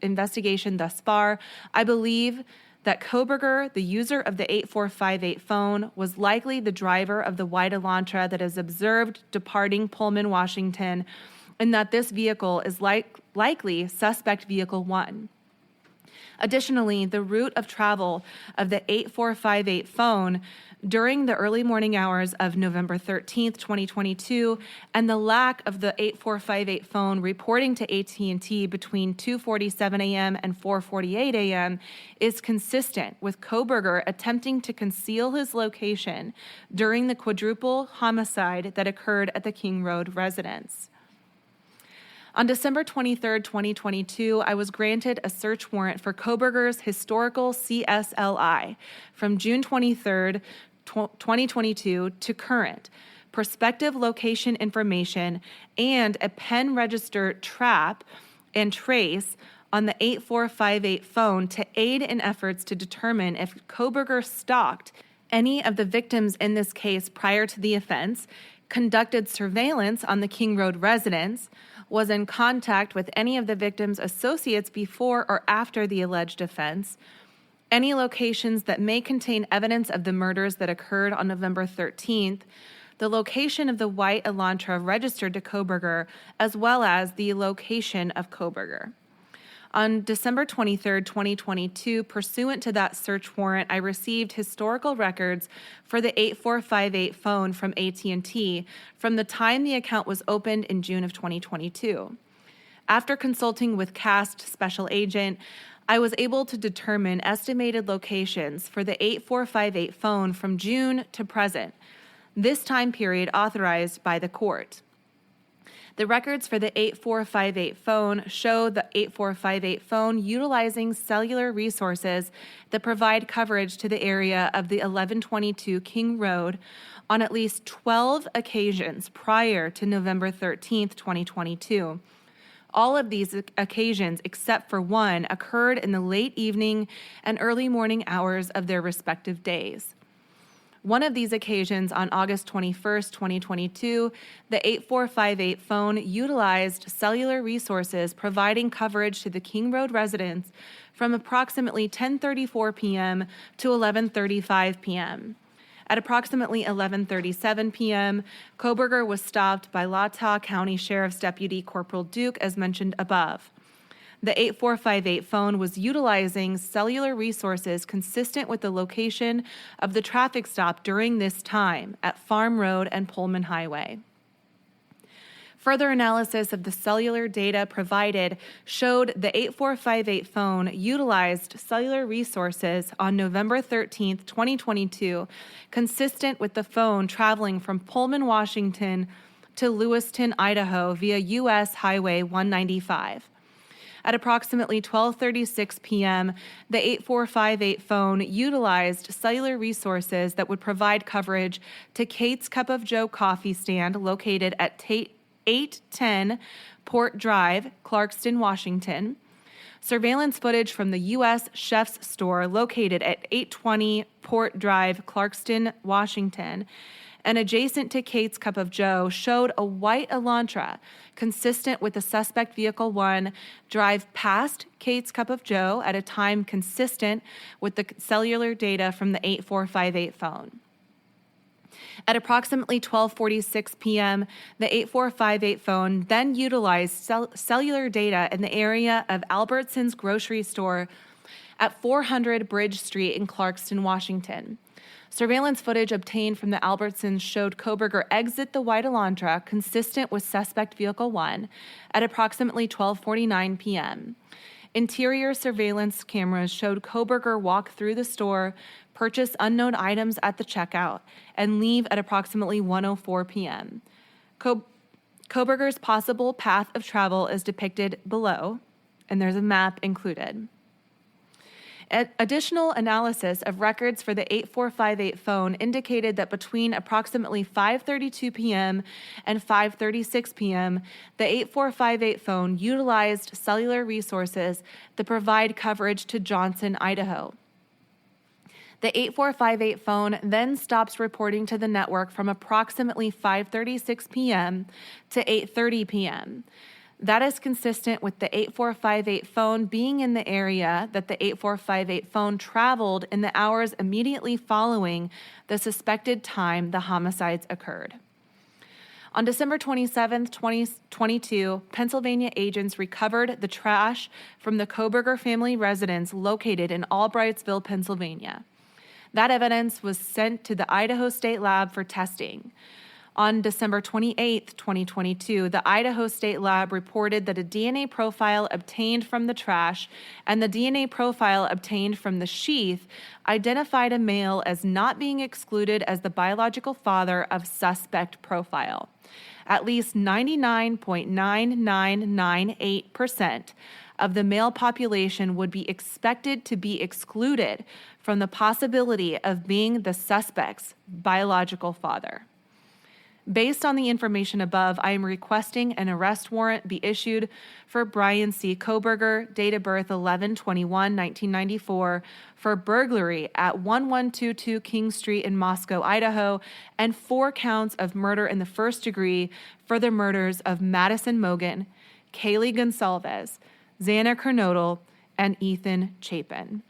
investigation thus far, I believe that Kohberger, the user of the 8458 phone, was likely the driver of the white Elantra that is observed departing Pullman, Washington, and that this vehicle is likely suspect vehicle 1. Additionally, the route of travel of the 8458 phone during the early morning hours of November 13th, 2022, and the lack of the 8458 phone reporting to AT&T between 2:47 a.m. and 4:48 a.m. is consistent with Kohberger attempting to conceal his location during the quadruple homicide that occurred at the King Road residence. On December 23, 2022, I was granted a search warrant for Kohberger's historical CSLI from June 23, 2022 to current, prospective location information, and a pen register trap and trace on the 8458 phone to aid in efforts to determine if Kohberger stalked any of the victims in this case prior to the offense, conducted surveillance on the King Road residence, was in contact with any of the victims' associates before or after the alleged offense, any locations that may contain evidence of the murders that occurred on November 13th, the location of the white Elantra registered to Kohberger, as well as the location of Kohberger. On December 23, 2022, pursuant to that search warrant, I received historical records for the 8458 phone from AT&T from the time the account was opened in June of 2022. After consulting with CAST Special Agent, I was able to determine estimated locations for the 8458 phone from June to present, this time period authorized by the court. The records for the 8458 phone show the 8458 phone utilizing cellular resources that provide coverage to the area of the 1122 King Road on at least 12 occasions prior to November 13th, 2022. All of these occasions, except for one, occurred in the late evening and early morning hours of their respective days. One of these occasions, on August 21st, 2022, the 8458 phone utilized cellular resources providing coverage to the King Road residents from approximately 10:34 p.m. to 11:35 p.m. At approximately 11:37 p.m., Kohberger was stopped by Latah County Sheriff's Deputy Corporal Duke, as mentioned above. The 8458 phone was utilizing cellular resources consistent with the location of the traffic stop during this time at Farm Road and Pullman Highway. Further analysis of the cellular data provided showed the 8458 phone utilized cellular resources on November 13, 2022, consistent with the phone traveling from Pullman, Washington to Lewiston, Idaho via U.S. Highway 195. At approximately 12:36 p.m., the 8458 phone utilized cellular resources that would provide coverage to Kate's Cup of Joe coffee stand located at 810 Port Drive, Clarkston, Washington. Surveillance footage from the U.S. Chef's store located at 820 Port Drive, Clarkston, Washington, and adjacent to Kate's Cup of Joe showed a white Elantra consistent with the suspect vehicle 1 drive past Kate's Cup of Joe at a time consistent with the cellular data from the 8458 phone. At approximately 12:46 p.m., the 8458 phone then utilized cellular data in the area of Albertsons grocery store at 400 Bridge Street in Clarkston, Washington. Surveillance footage obtained from the Albertsons showed Kohberger exit the white Elantra consistent with suspect vehicle 1 at approximately 12:49 p.m. Interior surveillance cameras showed Kohberger walk through the store, purchase unknown items at the checkout, and leave at approximately 1:04 p.m. Kohberger's possible path of travel is depicted below, and there's a map included. Additional analysis of records for the 8458 phone indicated that between approximately 5:32 p.m. and 5:36 p.m., the 8458 phone utilized cellular resources that provide coverage to Johnson, Idaho. The 8458 phone then stops reporting to the network from approximately 5:36 p.m. to 8:30 p.m. That is consistent with the 8458 phone being in the area that the 8458 phone traveled in the hours immediately following the suspected time the homicides occurred. On December 27, 2022, Pennsylvania agents recovered the trash from the Kohberger family residence located in Albrightsville, Pennsylvania. That evidence was sent to the Idaho State Lab for testing. On December 28, 2022, the Idaho State Lab reported that a DNA profile obtained from the trash and the DNA profile obtained from the sheath identified a male as not being excluded as the biological father of suspect profile. At least 99.9998% of the male population would be expected to be excluded from the possibility of being the suspect's biological father. Based on the information above, I am requesting an arrest warrant be issued for Bryan C. Kohberger, date of birth 11/21/1994, for burglary at 1122 King Street in Moscow, Idaho, and 4 counts of murder in the first degree for the murders of Madison Mogan, Kaylee Gonsalves, Xana Kernodle, and Ethan Chapin.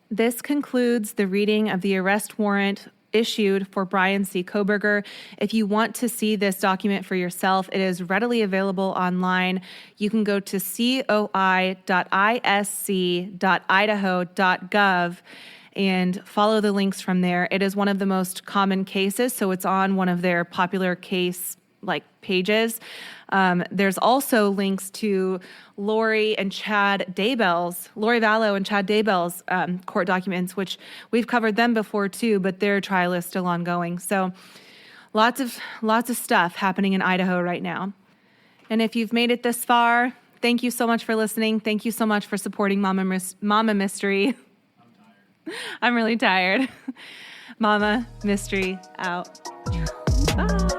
This concludes the reading of the arrest warrant issued for Bryan C. Kohberger. If you want to see this document for yourself, it is readily available online. You can go to coi.isc.idaho.gov and follow the links from there. It is one of the most common cases, so it's on one of their popular case pages. There's also links to Lori Vallow and Chad Daybell's court documents, which we've covered them before too, but their trial is still ongoing. So lots of stuff happening in Idaho right now. And if you've made it this far, thank you so much for listening. Thank you so much for supporting Mama Mystery. I'm tired. I'm really tired. Mama Mystery out. Bye.